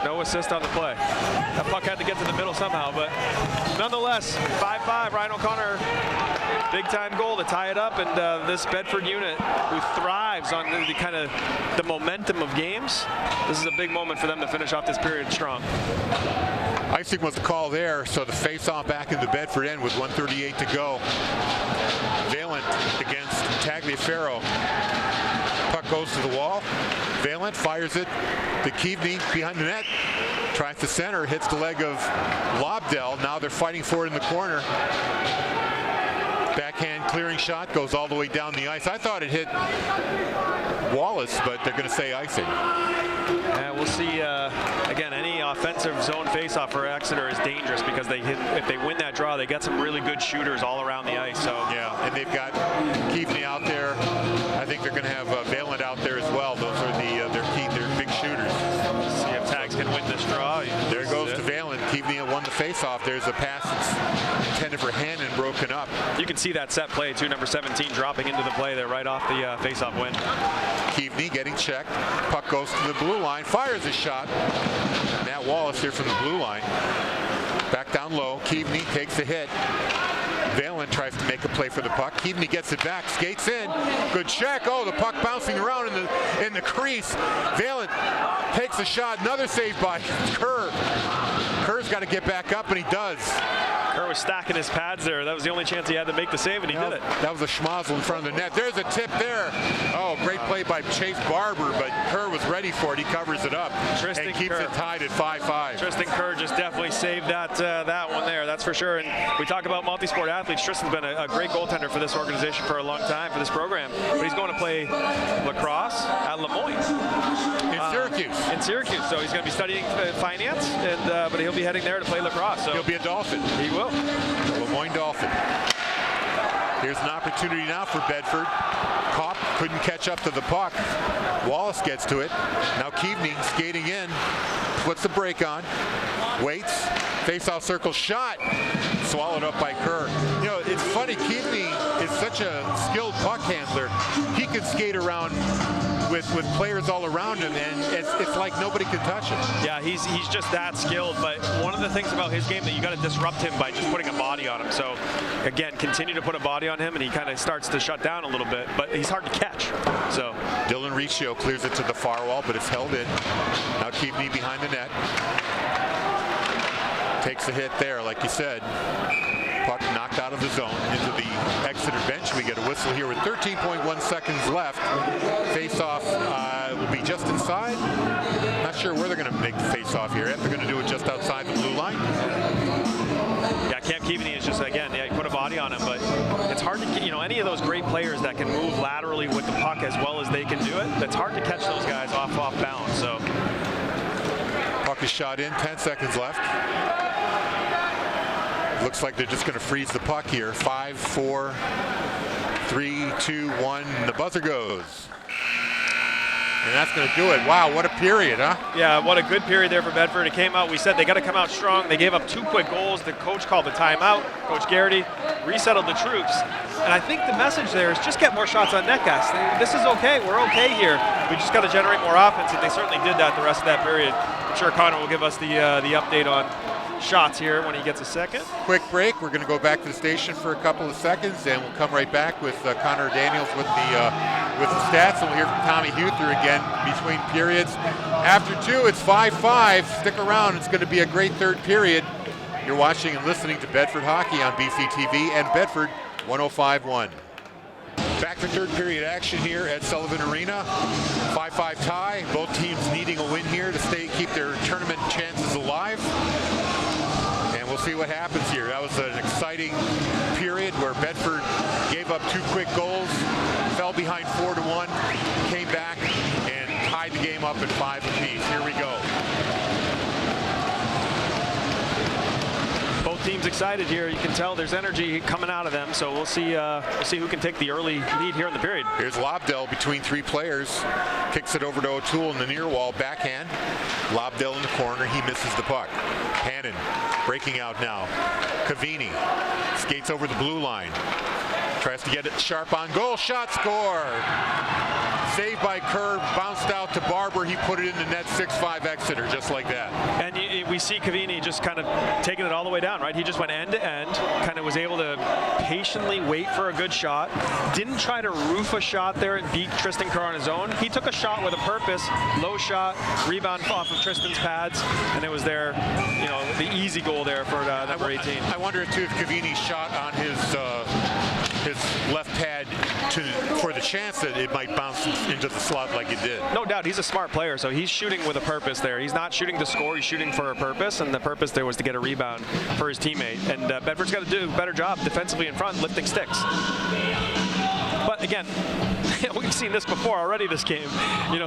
No assist on the play. That puck had to get to the middle somehow, but nonetheless, 5-5. Ryan O'Connor, big-time goal to tie it up, and this Bedford unit, who thrives on the kind of the momentum of games, this is a big moment for them to finish off this period strong. Icing was the call there, so the face-off back in the Bedford end with 1:38 to go. Valent against Tagliaferro. Puck goes to the wall. Valent fires it to Keavney behind the net. Tries to center, hits the leg of Lobdell. Now they're fighting for it in the corner. Backhand clearing shot goes all the way down the ice. I thought it hit Wallace, but they're going to say icing. And we'll see, again, any offensive zone faceoff for Exeter is dangerous because if they win that draw, they get some really good shooters all around the ice. So yeah, and they've got Keavney out there. I think they're going to have Valent out there as well. Those are their big shooters. See if Tags can win this draw. There goes to Valent. Keavney won the faceoff. There's a pass that's intended for Hannon, broken up. You can see that set play too. Number 17 dropping into the play there right off the faceoff win. Keavney getting checked. Puck goes to the blue line. Fires a shot. Matt Wallace here from the blue line. Back down low. Keavney takes the hit. Valent tries to make a play for the puck. Keavney gets it back, skates in. Good check. Oh, the puck bouncing around in the crease. Valent takes a shot. Another save by Kerr. Kerr's got to get back up, and he does. Kerr was stacking his pads there. That was the only chance he had to make the save, and he did it. That was a schmozzle in front of the net. There's a tip there. Oh, great play by Chase Barber, but Kerr was ready for it. He covers it up and keeps it tied at 5-5. Tristan Kerr just definitely saved that one there, that's for sure. And we talk about multi-sport athletes. Tristan's been a great goaltender for this organization for a long time, for this program. But he's going to play lacrosse at Lemoyne. In Syracuse. So he's going to be studying finance, and but he'll be heading there to play lacrosse. So he'll be a Dolphin. He will. Lemoyne Dolphin. Here's an opportunity now for Bedford. Kopp couldn't catch up to the puck. Wallace gets to it. Now Keavney skating in. Puts the break on. Waits. Face-off circle shot. Swallowed up by Kerr. You know, it's funny. Keavney is such a skilled puck handler. He can skate around with players all around him, and it's like nobody can touch him. Yeah, he's just that skilled. But one of the things about his game that you got to disrupt him by just putting a body on him. So again, continue to put a body on him, and he kind of starts to shut down a little bit. But he's hard to catch. So Dylan Riccio clears it to the far wall, but it's held in. Now Keaveney behind the net. Takes a hit there, like you said. Puck knocked out of the zone into the Exeter bench. We get a whistle here with 13.1 seconds left. Face-off will be just inside. Not sure where they're going to make the face-off here. If they're going to do it just outside the blue line. yeah, Cam Keaveney is just, again, yeah, you put a body on him, but it's hard to, any of those great players that can move laterally with the puck as well as they can do it, it's hard to catch those guys off balance. So Puck is shot in, 10 seconds left. Looks like they're just going to freeze the puck here. 5, 4, 3, 2, 1. The buzzer goes. And that's going to do it. Wow, what a period, huh? yeah, what a good period there for Bedford. It came out, we said they got to come out strong. They gave up 2 quick goals. The coach called the timeout. Coach Garrity resettled the troops. And I think the message there is just get more shots on net, guys. This is okay. We're okay here. We just got to generate more offense, and they certainly did that the rest of that period. I'm sure Connor will give us the update on shots here when he gets a second. Quick break. We're going to go back to the station for a couple of seconds, and we'll come right back with Connor Daniels with the stats, and we'll hear from Tommy Huther again between periods. After 2, it's 5-5. Stick around. It's going to be a great third period. You're watching and listening to Bedford Hockey on BCTV and Bedford 105.1. Back for third period action here at Sullivan Arena. 5-5 tie. Both teams needing a win here to keep their tournament chances alive. And we'll see what happens here. That was an exciting period where Bedford gave up 2 quick goals, fell behind 4-1, came back and tied the game up at 5 apiece. Here we go. Both teams excited here. You can tell there's energy coming out of them. So we'll see who can take the early lead here in the period. Here's Lobdell between 3 players. Kicks it over to O'Toole in the near wall. Backhand. Lobdell in the corner. He misses the puck. Hannon breaking out now. Keaveney skates over the blue line. Tries to get it sharp on goal. Shot, score. Saved by Kerr, bounced out to Barber. He put it in the net. 6-5 Exeter, just like that. And we see Keaveney just kind of taking it all the way down, right? He just went end to end, kind of was able to patiently wait for a good shot. Didn't try to roof a shot there and beat Tristan Kerr on his own. He took a shot with a purpose, low shot, rebound off of Tristan's pads, and it was there, the easy goal there for number 18. I wonder too if Keaveney shot on his left pad for the chance that it might bounce into the slot like it did. No doubt, he's a smart player, so he's shooting with a purpose there. He's not shooting to score, he's shooting for a purpose, and the purpose there was to get a rebound for his teammate. And Bedford's got to do a better job defensively in front, lifting sticks. But again, we've seen this before already this game.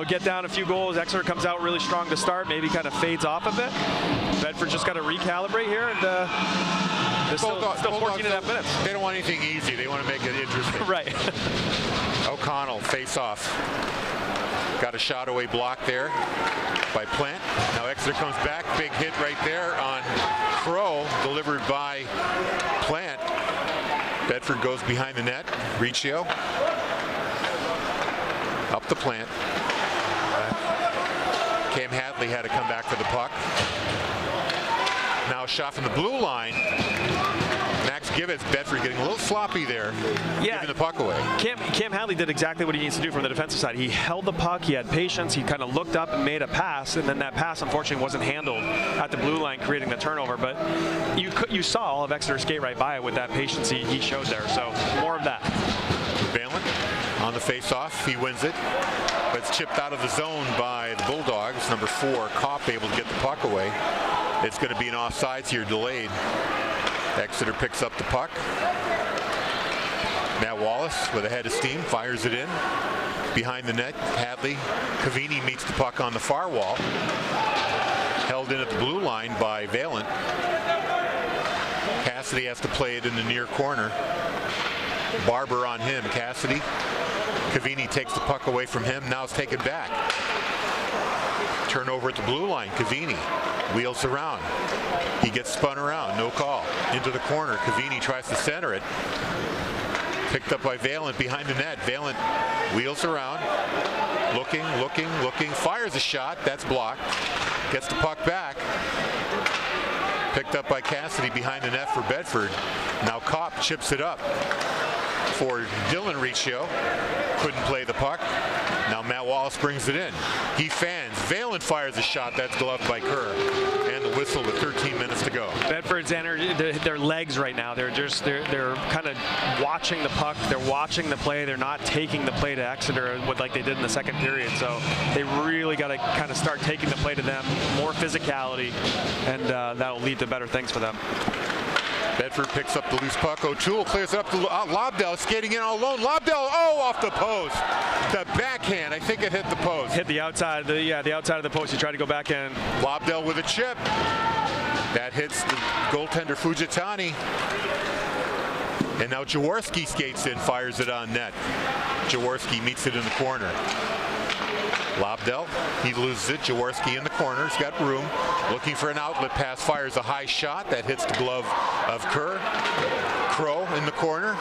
Get down a few goals, Exeter comes out really strong to start, maybe kind of fades off a bit. Bedford's just got to recalibrate here, and there's still 14.5 minutes. They don't want anything easy. They want to make it interesting. Right. O'Connell face off. Got a shot away block there by Plant. Now Exeter comes back. Big hit right there on Crow, delivered by Plant. Bedford goes behind the net. Riccio. Up the Plant. Cam Hadley had to come back for the puck. Now a shot from the blue line. Max Gibbons, Bedford getting a little sloppy there, giving the puck away. Cam Hadley did exactly what he needs to do from the defensive side. He held the puck, he had patience, he kind of looked up and made a pass, and then that pass unfortunately wasn't handled at the blue line, creating the turnover. But you saw all of Exeter skate right by it with that patience he showed there. So more of that. Valen on the face-off, he wins it, but it's chipped out of the zone by the Bulldogs. Number 4, Kopp, able to get the puck away. It's going to be an offsides here, delayed. Exeter picks up the puck. Matt Wallace with a head of steam, fires it in. Behind the net, Hadley. Keaveney meets the puck on the far wall. Held in at the blue line by Valen. Cassidy has to play it in the near corner. Barber on him. Cassidy. Keaveney takes the puck away from him. Now it's taken back. Turnover at the blue line. Keaveney wheels around. He gets spun around. No call. Into the corner. Keaveney tries to center it. Picked up by Valen behind the net. Valen wheels around. Looking, fires a shot. That's blocked. Gets the puck back. Picked up by Cassidy behind the net for Bedford. Now Kopp chips it up for Dylan Riccio. Couldn't play the puck. Now Matt Wallace brings it in. He fans. Valen fires a shot. That's gloved by Kerr. And the whistle with 13 minutes to go. Bedford's energy, their legs right now. They're kind of watching the puck. They're watching the play. They're not taking the play to Exeter like they did in the second period. So they really got to kind of start taking the play to them. More physicality, and that'll lead to better things for them. Bedford picks up the loose puck. O'Toole clears it up to Lobdell, skating in all alone. Lobdell, off the post. The backhand, I think it hit the post. Hit the outside, the outside of the post. He tried to go back in. Lobdell with a chip. That hits the goaltender Fujitani. And now Jaworski skates in, fires it on net. Jaworski meets it in the corner. Lobdell, he loses it. Jaworski in the corner, he's got room. Looking for an outlet pass, fires a high shot. That hits the glove of Kerr. Crow in the corner.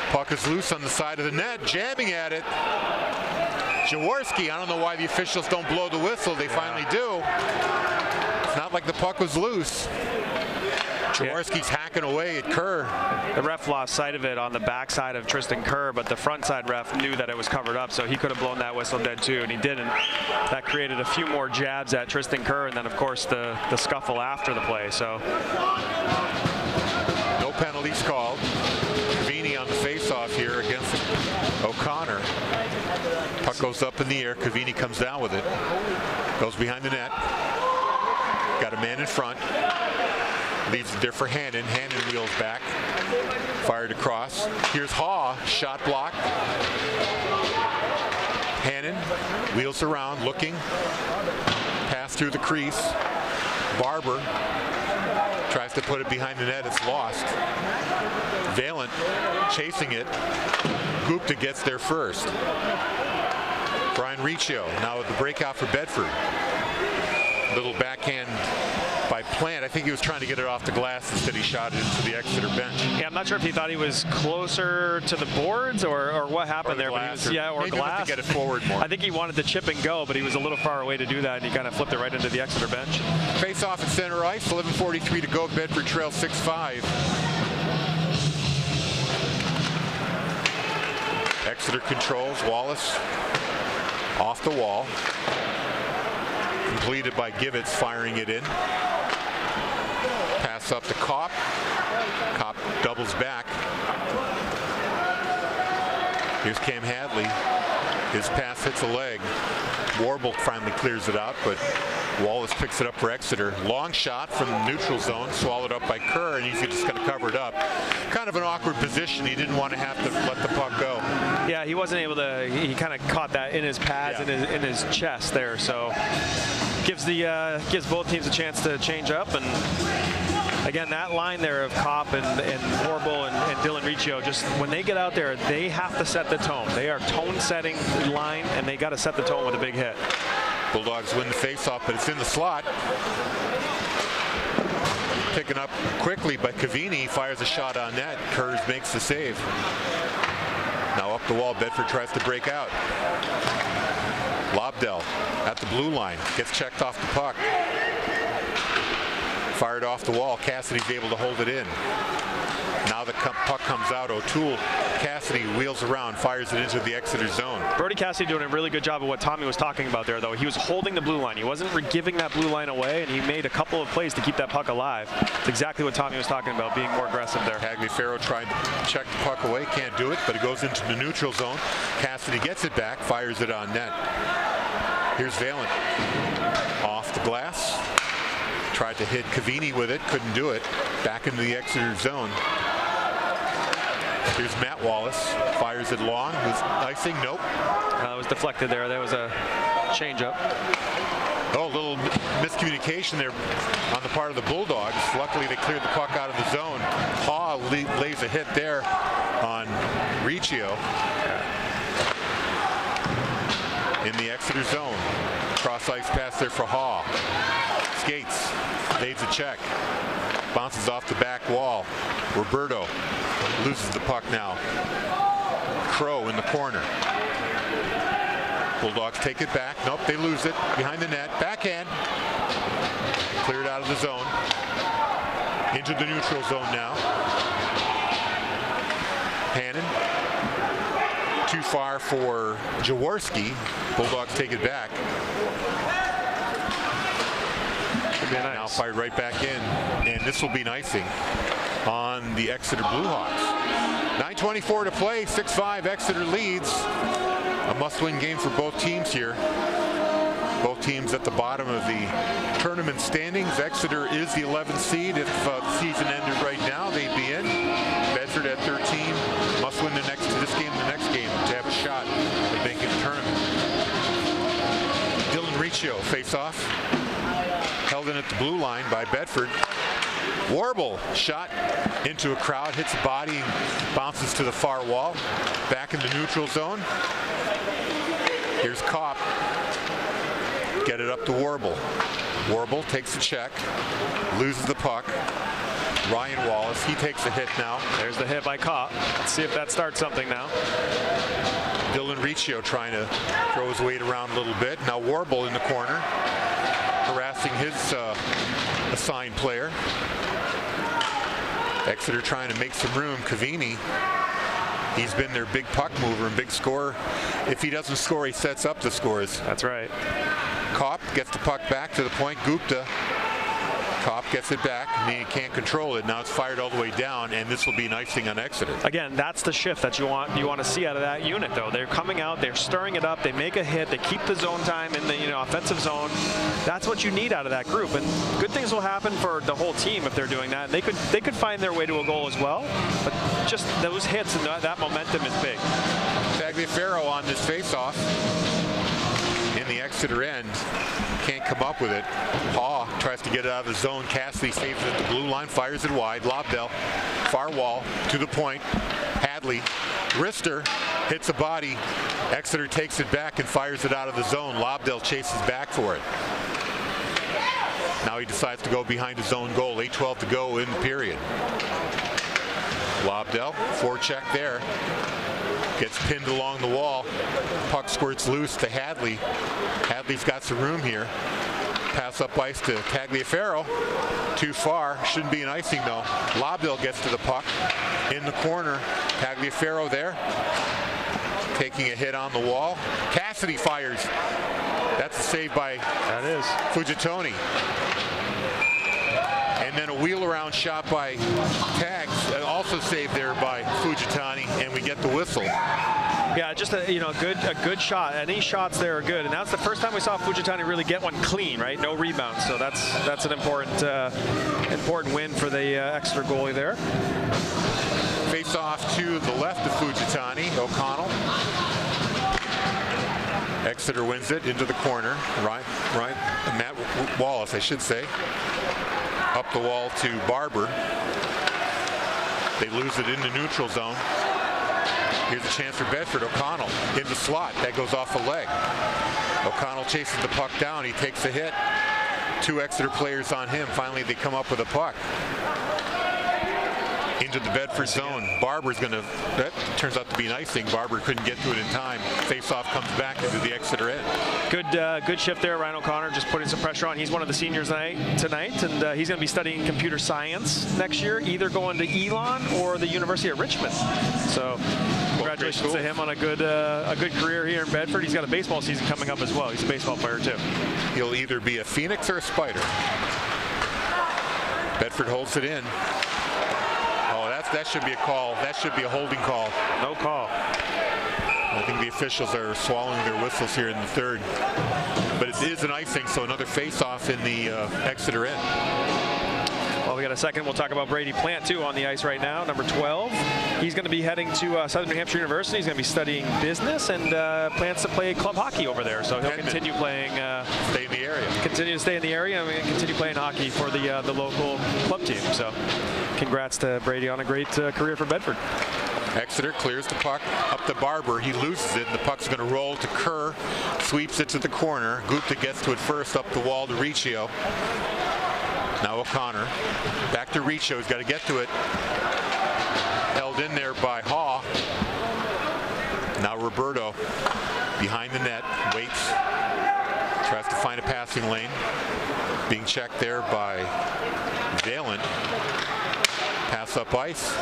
Puck is loose on the side of the net, jamming at it. Jaworski, I don't know why the officials don't blow the whistle. They finally do. It's not like the puck was loose. Jaworski's hacking away at Kerr. The ref lost sight of it on the backside of Tristan Kerr, but the front side ref knew that it was covered up, so he could have blown that whistle dead too, and he didn't. That created a few more jabs at Tristan Kerr, and then of course the scuffle after the play. So no penalties called. Cavini on the face-off here against O'Connor. Puck goes up in the air. Cavini comes down with it. Goes behind the net. Got a man in front. Leaves it there for Hannon. Hannon wheels back. Fired across. Here's Haw. Shot blocked. Hannon wheels around, looking. Pass through the crease. Barber tries to put it behind the net. It's lost. Valen chasing it. Gupta gets there first. Brian Riccio now with the breakout for Bedford. Little backhand by Plant. I think he was trying to get it off the glass. Instead he shot it into the Exeter bench. Yeah, I'm not sure if he thought he was closer to the boards or what happened there. Glass, but he was, or maybe glass. To get it forward more. I think he wanted to chip and go, but he was a little far away to do that, and he kind of flipped it right into the Exeter bench. Face off at center ice. 11:43 to go. Bedford trails 6-5. Exeter controls. Wallace off the wall. Completed by Givitz, firing it in. Pass up to Kopp. Kopp doubles back. Here's Cam Hadley. His pass hits a leg. Warble finally clears it out, but Wallace picks it up for Exeter. Long shot from the neutral zone, swallowed up by Kerr, and he's just going to cover it up. Kind of an awkward position. He didn't want to have to let the puck go. Yeah, he wasn't able to. He kind of caught that in his pads, in his chest there. So gives both teams a chance to change up. And again, that line there of Kopp and Warble and Dylan Riccio, just when they get out there, they have to set the tone. They are tone-setting line, and they got to set the tone with a big hit. Bulldogs win the face-off, but it's in the slot. Picking up quickly, but Cavini fires a shot on net. Kurz makes the save. Now up the wall, Bedford tries to break out. Lobdell at the blue line, gets checked off the puck. Fired off the wall. Cassidy's able to hold it in. Now the puck comes out. O'Toole, Cassidy wheels around, fires it into the Exeter zone. Brody Cassidy doing a really good job of what Tommy was talking about there, though. He was holding the blue line. He wasn't giving that blue line away, and he made a couple of plays to keep that puck alive. It's exactly what Tommy was talking about, being more aggressive there. Tagliaferro tried to check the puck away, can't do it, but it goes into the neutral zone. Cassidy gets it back, fires it on net. Here's Valen. Off the glass. Tried to hit Cavini with it, couldn't do it. Back into the Exeter zone. Here's Matt Wallace, fires it long. Was icing? Nope. It was deflected there. That was a change-up. Oh, a little miscommunication there on the part of the Bulldogs. Luckily, they cleared the puck out of the zone. Haw lays a hit there on Riccio. In the Exeter zone. Cross-ice pass there for Haw. Skates, evades a check, bounces off the back wall. Roberto loses the puck now. Crow in the corner. Bulldogs take it back. Nope, they lose it. Behind the net. Backhand. Cleared out of the zone. Into the neutral zone now. Hannon. Too far for Jaworski. Bulldogs take it back. Nice. Now fired right back in. And this will be an icing on the Exeter Bluehawks. 9:24 to play. 6-5 Exeter leads. A must-win game for both teams here. Both teams at the bottom of the tournament standings. Exeter is the 11th seed. If the season ended right now, they'd be in. Bedford at 13. Must win this game and the next game to have a shot at making the tournament. Dylan Riccio face off. Held in at the blue line by Bedford. Warble shot into a crowd, hits the body, bounces to the far wall. Back in the neutral zone. Here's Kopp. Get it up to Warble. Warble takes the check, loses the puck. Ryan Wallace, he takes a hit now. There's the hit by Kopp. Let's see if that starts something now. Dylan Riccio trying to throw his weight around a little bit. Now Warble in the corner, harassing his assigned player. Exeter trying to make some room. Cavini, he's been their big puck mover and big scorer. If he doesn't score, he sets up the scores. That's right. Kopp gets the puck back to the point. Gupta. Kopp gets it back, and he can't control it. Now it's fired all the way down, and this will be an icing on Exeter. Again, that's the shift that you want to see out of that unit, though. They're coming out, they're stirring it up, they make a hit, they keep the zone time in the offensive zone. That's what you need out of that group, and good things will happen for the whole team if they're doing that. They could find their way to a goal as well, but just those hits and that momentum is big. Tagliaferro on this faceoff in the Exeter end. Can't come up with it. Haw tries to get it out of the zone. Cassidy saves it at the blue line, fires it wide. Lobdell, far wall, to the point. Hadley, wrister, hits a body. Exeter takes it back and fires it out of the zone. Lobdell chases back for it. Now he decides to go behind his own goal. 8:12 to go in the period. Lobdell, forecheck there. Gets pinned along the wall. Puck squirts loose to Hadley. Hadley's got some room here. Pass up ice to Tagliaferro. Too far. Shouldn't be an icing though. Lobdell gets to the puck. In the corner. Tagliaferro there. Taking a hit on the wall. Cassidy fires. That's a save by Fujitoni. And then a wheel around shot by Tags, also saved there by Fujitani, and we get the whistle. Yeah, just a good shot. Any shots there are good, and that's the first time we saw Fujitani really get one clean, right? No rebounds, so that's an important win for the Exeter goalie there. Face off to the left of Fujitani, O'Connell. Exeter wins it into the corner. Right, Matt Wallace, I should say. Up the wall to Barber. They lose it in the neutral zone. Here's a chance for Bedford. O'Connell in the slot. That goes off a leg. O'Connell chases the puck down. He takes a hit. Two Exeter players on him. Finally, they come up with a puck. Into the Bedford zone. Barber's going to, that turns out to be an icing. Barber couldn't get to it in time. Face-off comes back into the Exeter end. Good shift there. Ryan O'Connor just putting some pressure on. He's one of the seniors tonight, and he's going to be studying computer science next year, either going to Elon or the University of Richmond. So congratulations to him on a good career here in Bedford. He's got a baseball season coming up as well. He's a baseball player too. He'll either be a Phoenix or a Spider. Bedford holds it in. That should be a call. That should be a holding call. No call. I think the officials are swallowing their whistles here in the third. But it is an icing, so another face-off in the Exeter end. Well, we got a second. We'll talk about Brady Plant, too, on the ice right now, number 12. He's going to be heading to Southern New Hampshire University. He's going to be studying business and plans to play club hockey over there. So he'll continue playing. Stay in the area. Continue to stay in the area and continue playing hockey for the local club team. So congrats to Brady on a great career for Bedford. Exeter clears the puck up to Barber. He loses it, and the puck's going to roll to Kerr. Sweeps it to the corner. Gupta gets to it first, up the wall to Riccio. Now O'Connor. Back to Riccio. He's got to get to it. Held in there by Haw. Now Roberto behind the net, waits, tries to find a passing lane. Being checked there by Valen. Pass up ice.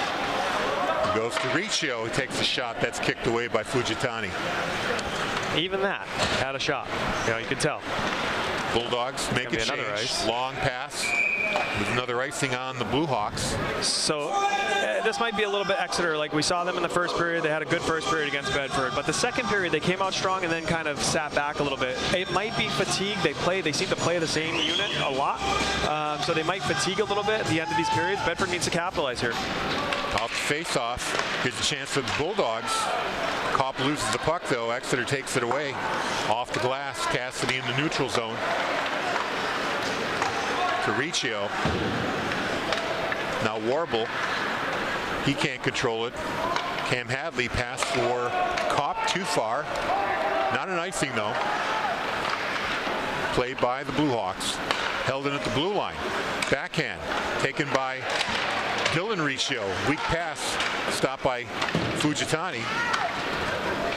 Goes to Riccio. He takes a shot. That's kicked away by Fujitani. Even that had a shot. Yeah, you could tell. Bulldogs make a change. Ice. Long pass. With another icing on the Blue Hawks. So this might be a little bit Exeter. Like we saw them in the first period. They had a good first period against Bedford. But the second period, they came out strong and then kind of sat back a little bit. It might be fatigue. They seem to play the same unit a lot. So they might fatigue a little bit at the end of these periods. Bedford needs to capitalize here. Off the face-off. Here's a chance for the Bulldogs. Kopp loses the puck, though. Exeter takes it away. Off the glass. Cassidy in the neutral zone. To Riccio. Now Warble. He can't control it. Cam Hadley passed for Kopp too far. Not an icing, though. Played by the Blue Hawks. Held in at the blue line. Backhand. Taken by Dylan Riccio. Weak pass. Stopped by Fujitani.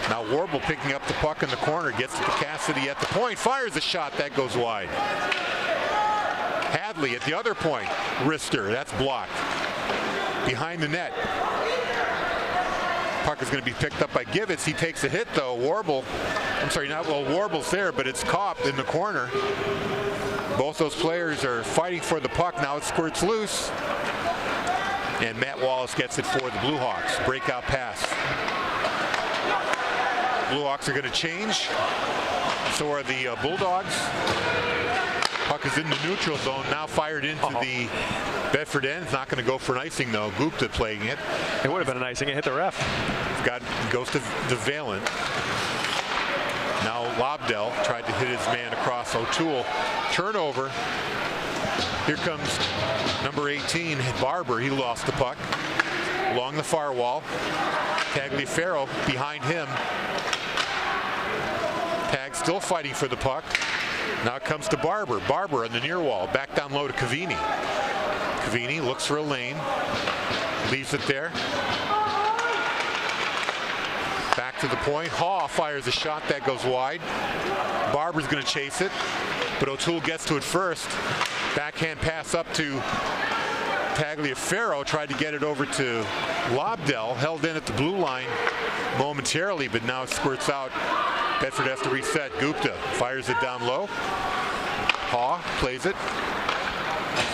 Now Warble picking up the puck in the corner. Gets it to Cassidy at the point. Fires a shot. That goes wide. Hadley at the other point. Wrister. That's blocked. Behind the net. Puck is going to be picked up by Givitz. He takes a hit, though. Warble's there, but it's Kopp in the corner. Both those players are fighting for the puck. Now it squirts loose. And Matt Wallace gets it for the Blue Hawks. Breakout pass. Blue Hawks are going to change. So are the Bulldogs. Puck is in the neutral zone, now fired into the Bedford end. It's not going to go for an icing, though. Gupta playing it. It would have been an icing. It hit the ref. Goes to Valen. Now Lobdell tried to hit his man across O'Toole. Turnover. Here comes number 18, Barber. He lost the puck along the far wall. Tagliaferro behind him. Tag still fighting for the puck. Now it comes to Barber. Barber on the near wall. Back down low to Cavini. Cavini looks for a lane. Leaves it there. Back to the point. Haw fires a shot that goes wide. Barber's going to chase it, but O'Toole gets to it first. Backhand pass up to Tagliaferro. Tried to get it over to Lobdell. Held in at the blue line momentarily, but now it squirts out. Bedford has to reset. Gupta fires it down low. Haw plays it.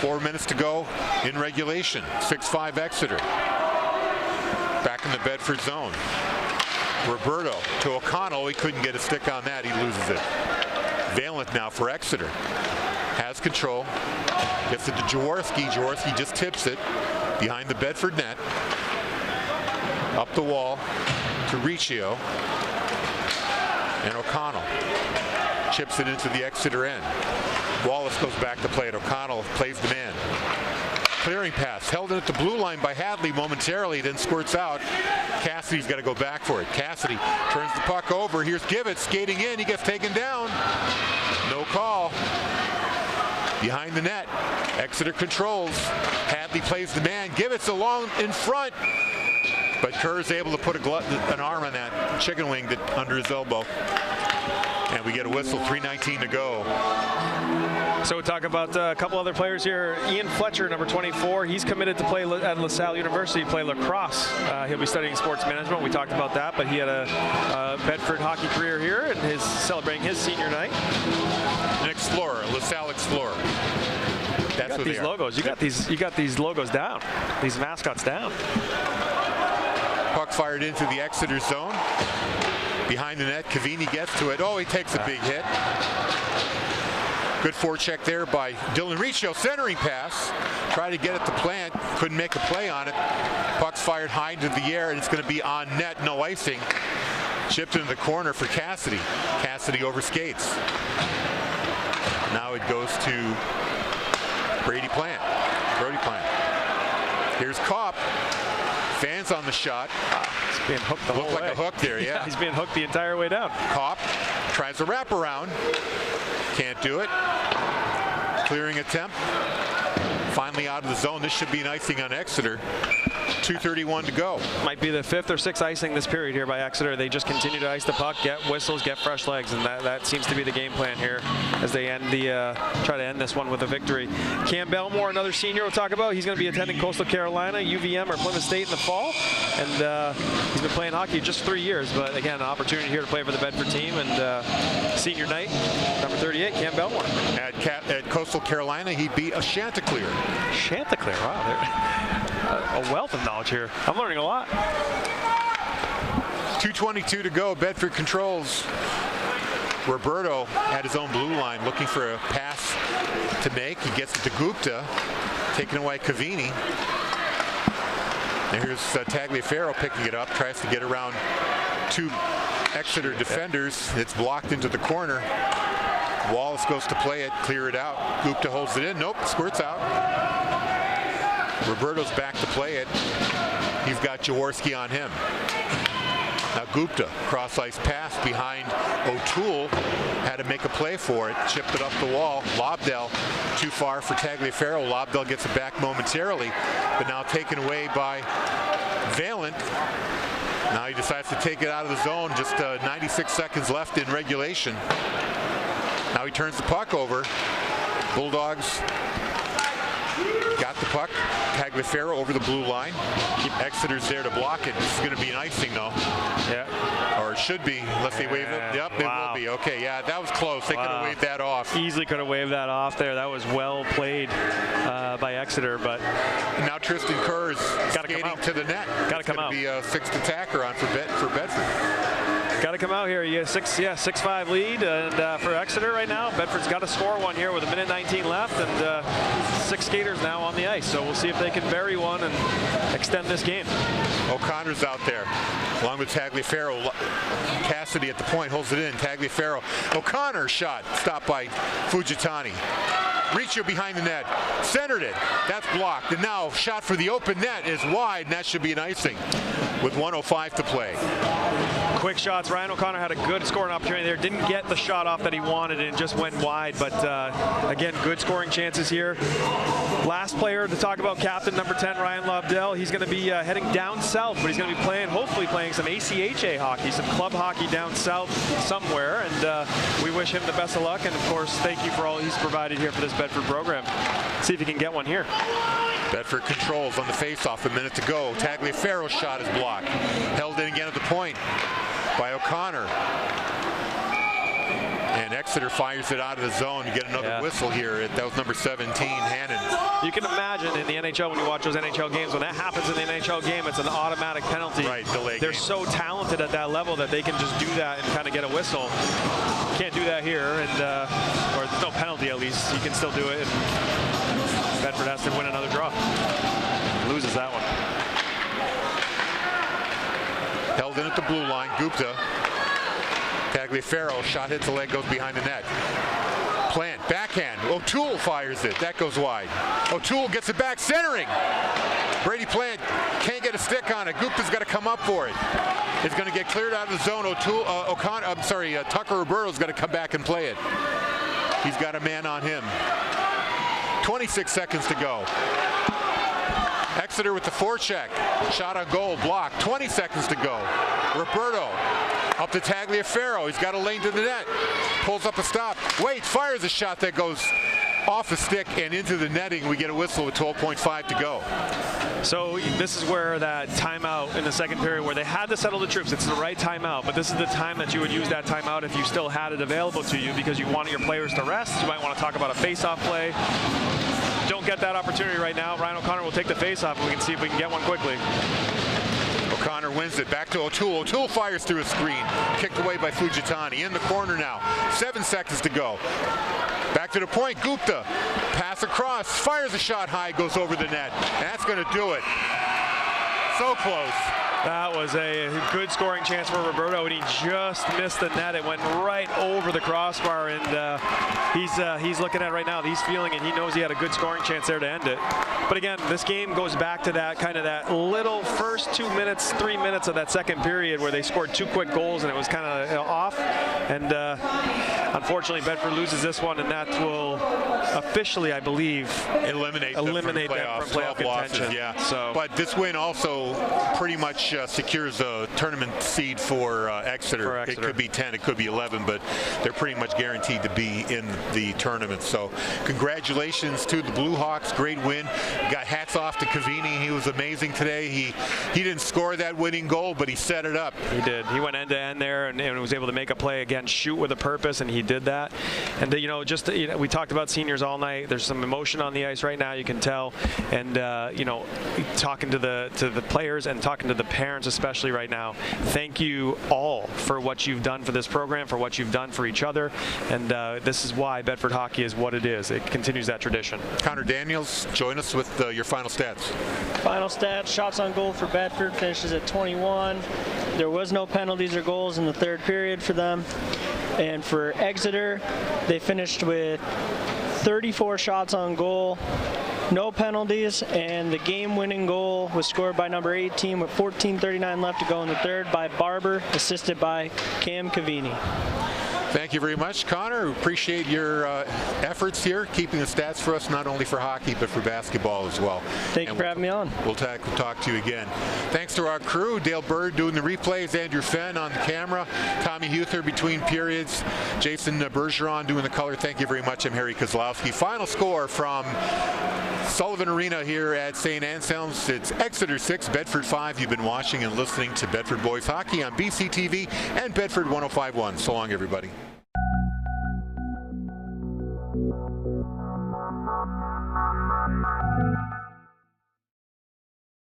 4 minutes to go in regulation. 6-5 Exeter. Back in the Bedford zone. Roberto to O'Connell. He couldn't get a stick on that. He loses it. Valent now for Exeter. Has control. Gets it to Jaworski. Jaworski just tips it behind the Bedford net. Up the wall to Riccio. And O'Connell chips it into the Exeter end. Wallace goes back to play it. O'Connell plays the man. Clearing pass. Held in at the blue line by Hadley momentarily, then squirts out. Cassidy's got to go back for it. Cassidy turns the puck over. Here's Givitz skating in. He gets taken down. No call. Behind the net. Exeter controls. Hadley plays the man. Givitz along in front. But Kerr's able to put an arm on that chicken wing under his elbow. And we get a whistle, 3:19 to go. So we talk about a couple other players here. Ian Fletcher, number 24, he's committed to play at LaSalle University, play lacrosse. He'll be studying sports management. We talked about that, but he had a Bedford hockey career here and is celebrating his senior night. An Explorer, LaSalle Explorer. That's what these logos. You got these logos down. These mascots down. Puck fired into the Exeter zone. Behind the net, Cavini gets to it. Oh, he takes a big hit. Good forecheck there by Dylan Riccio. Centering pass. Tried to get it to Plant. Couldn't make a play on it. Puck's fired high into the air, and it's going to be on net. No icing. Chipped into the corner for Cassidy. Cassidy overskates. Now it goes to Brody Plant. Here's Kopp. Fans on the shot. He's being hooked the whole way. Looked like a hook there, yeah. He's being hooked the entire way down. Kopp tries a wraparound. Can't do it. Clearing attempt. Finally out of the zone. This should be an icing on Exeter. 2:31 to go. Might be the 5th or 6th icing this period here by Exeter. They just continue to ice the puck, get whistles, get fresh legs, and that seems to be the game plan here as they try to end this one with a victory. Cam Belmore, another senior we'll talk about. He's going to be attending Coastal Carolina, UVM, or Plymouth State in the fall, and he's been playing hockey just 3 years, but again, an opportunity here to play for the Bedford team, and senior night, number 38, Cam Belmore. At Coastal Carolina, he beat a Chanticleer. Chanticleer, wow. A wealth of knowledge here. I'm learning a lot. 2:22 to go. Bedford controls. Roberto at his own blue line looking for a pass to make. He gets it to Gupta, taking away Cavini. And here's Tagliaferro picking it up, tries to get around 2 Exeter defenders. It's blocked into the corner. Wallace goes to play it, clear it out. Gupta holds it in. Nope, squirts out. Roberto's back to play it. You've got Jaworski on him. Now Gupta, cross-ice pass behind O'Toole. Had to make a play for it. Chipped it up the wall. Lobdell too far for Tagliaferro. Lobdell gets it back momentarily, but now taken away by Valent. Now he decides to take it out of the zone. Just 96 seconds left in regulation. Now he turns the puck over. Bulldogs got the puck. Tagliaferro over the blue line. Exeter's there to block it. This is going to be an icing, though. Yeah. Or it should be, unless they wave it. Yep, it will be. Okay, yeah, that was close. They could have waved that off. Easily could have waved that off there. That was well played by Exeter, but now Tristan Kerr is skating to the net. Got to come out. Be a 6th attacker on for Bedford. Got to come out here. You get 6-5 lead, and for Exeter right now, Bedford's got to score one here with 1:19 left, and 6 skaters now on the ice. So we'll see if they can bury one and extend this game. O'Connor's out there, along with Tagliaferro. Cassidy at the point holds it in. Tagliaferro. O'Connor shot, stopped by Fujitani. Riccio behind the net, centered it. That's blocked, and now shot for the open net is wide, and that should be an icing with 1:05 to play. Quick shots. Ryan O'Connor had a good scoring opportunity there. Didn't get the shot off that he wanted and just went wide. But again, good scoring chances here. Last player to talk about, captain number 10, Ryan Lobdell. He's going to be heading down south, but he's going to be playing, hopefully playing some ACHA hockey, some club hockey down south somewhere. And we wish him the best of luck. And of course, thank you for all he's provided here for this Bedford program. See if he can get one here. Bedford controls on the faceoff. A minute to go. Tagliaferro's shot is blocked. Held in again at the point by O'Connor. And Exeter fires it out of the zone. You get another whistle here. That was number 17, Hannon. You can imagine in the NHL, when you watch those NHL games, when that happens in the NHL game, it's an automatic penalty. Right, delay They're game. so talented at that level that they can just do that and kind of get a whistle. Can't do that here, and or there's no penalty at least. You can still do it. And Bedford has to win another draw. Loses that one. Held in at the blue line. Gupta. Tagliaferro, shot hits the leg, goes behind the net. Plant, backhand. O'Toole fires it. That goes wide. O'Toole gets it back, centering. Brady Plant can't get a stick on it. Gupta's got to come up for it. It's going to get cleared out of the zone. Tucker Roberto's got to come back and play it. He's got a man on him. 26 seconds to go. Exeter with the forecheck. Shot on goal, blocked. 20 seconds to go. Roberto up to Tagliaferro. He's got a lane to the net. Pulls up a stop. Waits, fires a shot that goes off the stick and into the netting. We get a whistle with 12.5 to go. So this is where that timeout in the second period, where they had to settle the troops. It's the right timeout, but this is the time that you would use that timeout if you still had it available to you, because you wanted your players to rest. You might want to talk about a face-off play. Don't get that opportunity right now. Ryan O'Connor will take the face-off, and we can see if we can get one quickly. O'Connor wins it. Back to O'Toole. O'Toole fires through a screen. Kicked away by Fujitani. In the corner now. 7 seconds to go. Back to the point. Gupta. Pass across. Fires a shot high. Goes over the net. And that's going to do it. So close. That was a good scoring chance for Roberto, and he just missed the net. It went right over the crossbar, and he's looking at it right now. He's feeling it. He knows he had a good scoring chance there to end it. But again, this game goes back to that kind of that little first 2 minutes, 3 minutes of that second period where they scored 2 quick goals, and it was kind of off. And unfortunately, Bedford loses this one, and that will officially, I believe, eliminate them from playoff 12 losses, contention. yeah. So, but this win also pretty much secures a tournament seed for Exeter. It could be 10, it could be 11, but they're pretty much guaranteed to be in the tournament. So congratulations to the Blue Hawks. Great win. Got hats off to Cavini. He was amazing today. He didn't score that winning goal, but he set it up. He did. He went end to end there and was able to make a play again, shoot with a purpose, and he did that. And we talked about seniors all night. There's some emotion on the ice right now, you can tell. And talking to the players and talking to the parents especially right now, thank you all for what you've done for this program, for what you've done for each other. And this is why Bedford hockey is what it is. It continues that tradition. Connor Daniels, join us with your final stats. Final stats, shots on goal for Bedford finishes at 21. There was no penalties or goals in the third period for them. And for Exeter, they finished with 34 shots on goal, no penalties, and the game-winning goal was scored by number 18 with 14:39 left to go in the third by Barber, assisted by Cam Cavini. Thank you very much, Connor. Appreciate your efforts here, keeping the stats for us, not only for hockey, but for basketball as well. Thank you for having me on. We'll talk to you again. Thanks to our crew, Dale Bird doing the replays, Andrew Fenn on the camera, Tommy Huther between periods, Jason Bergeron doing the color. Thank you very much. I'm Harry Kozlowski. Final score from Sullivan Arena here at St. Anselm's. It's Exeter 6, Bedford 5. You've been watching and listening to Bedford Boys Hockey on BCTV and Bedford 105.1. So long, everybody.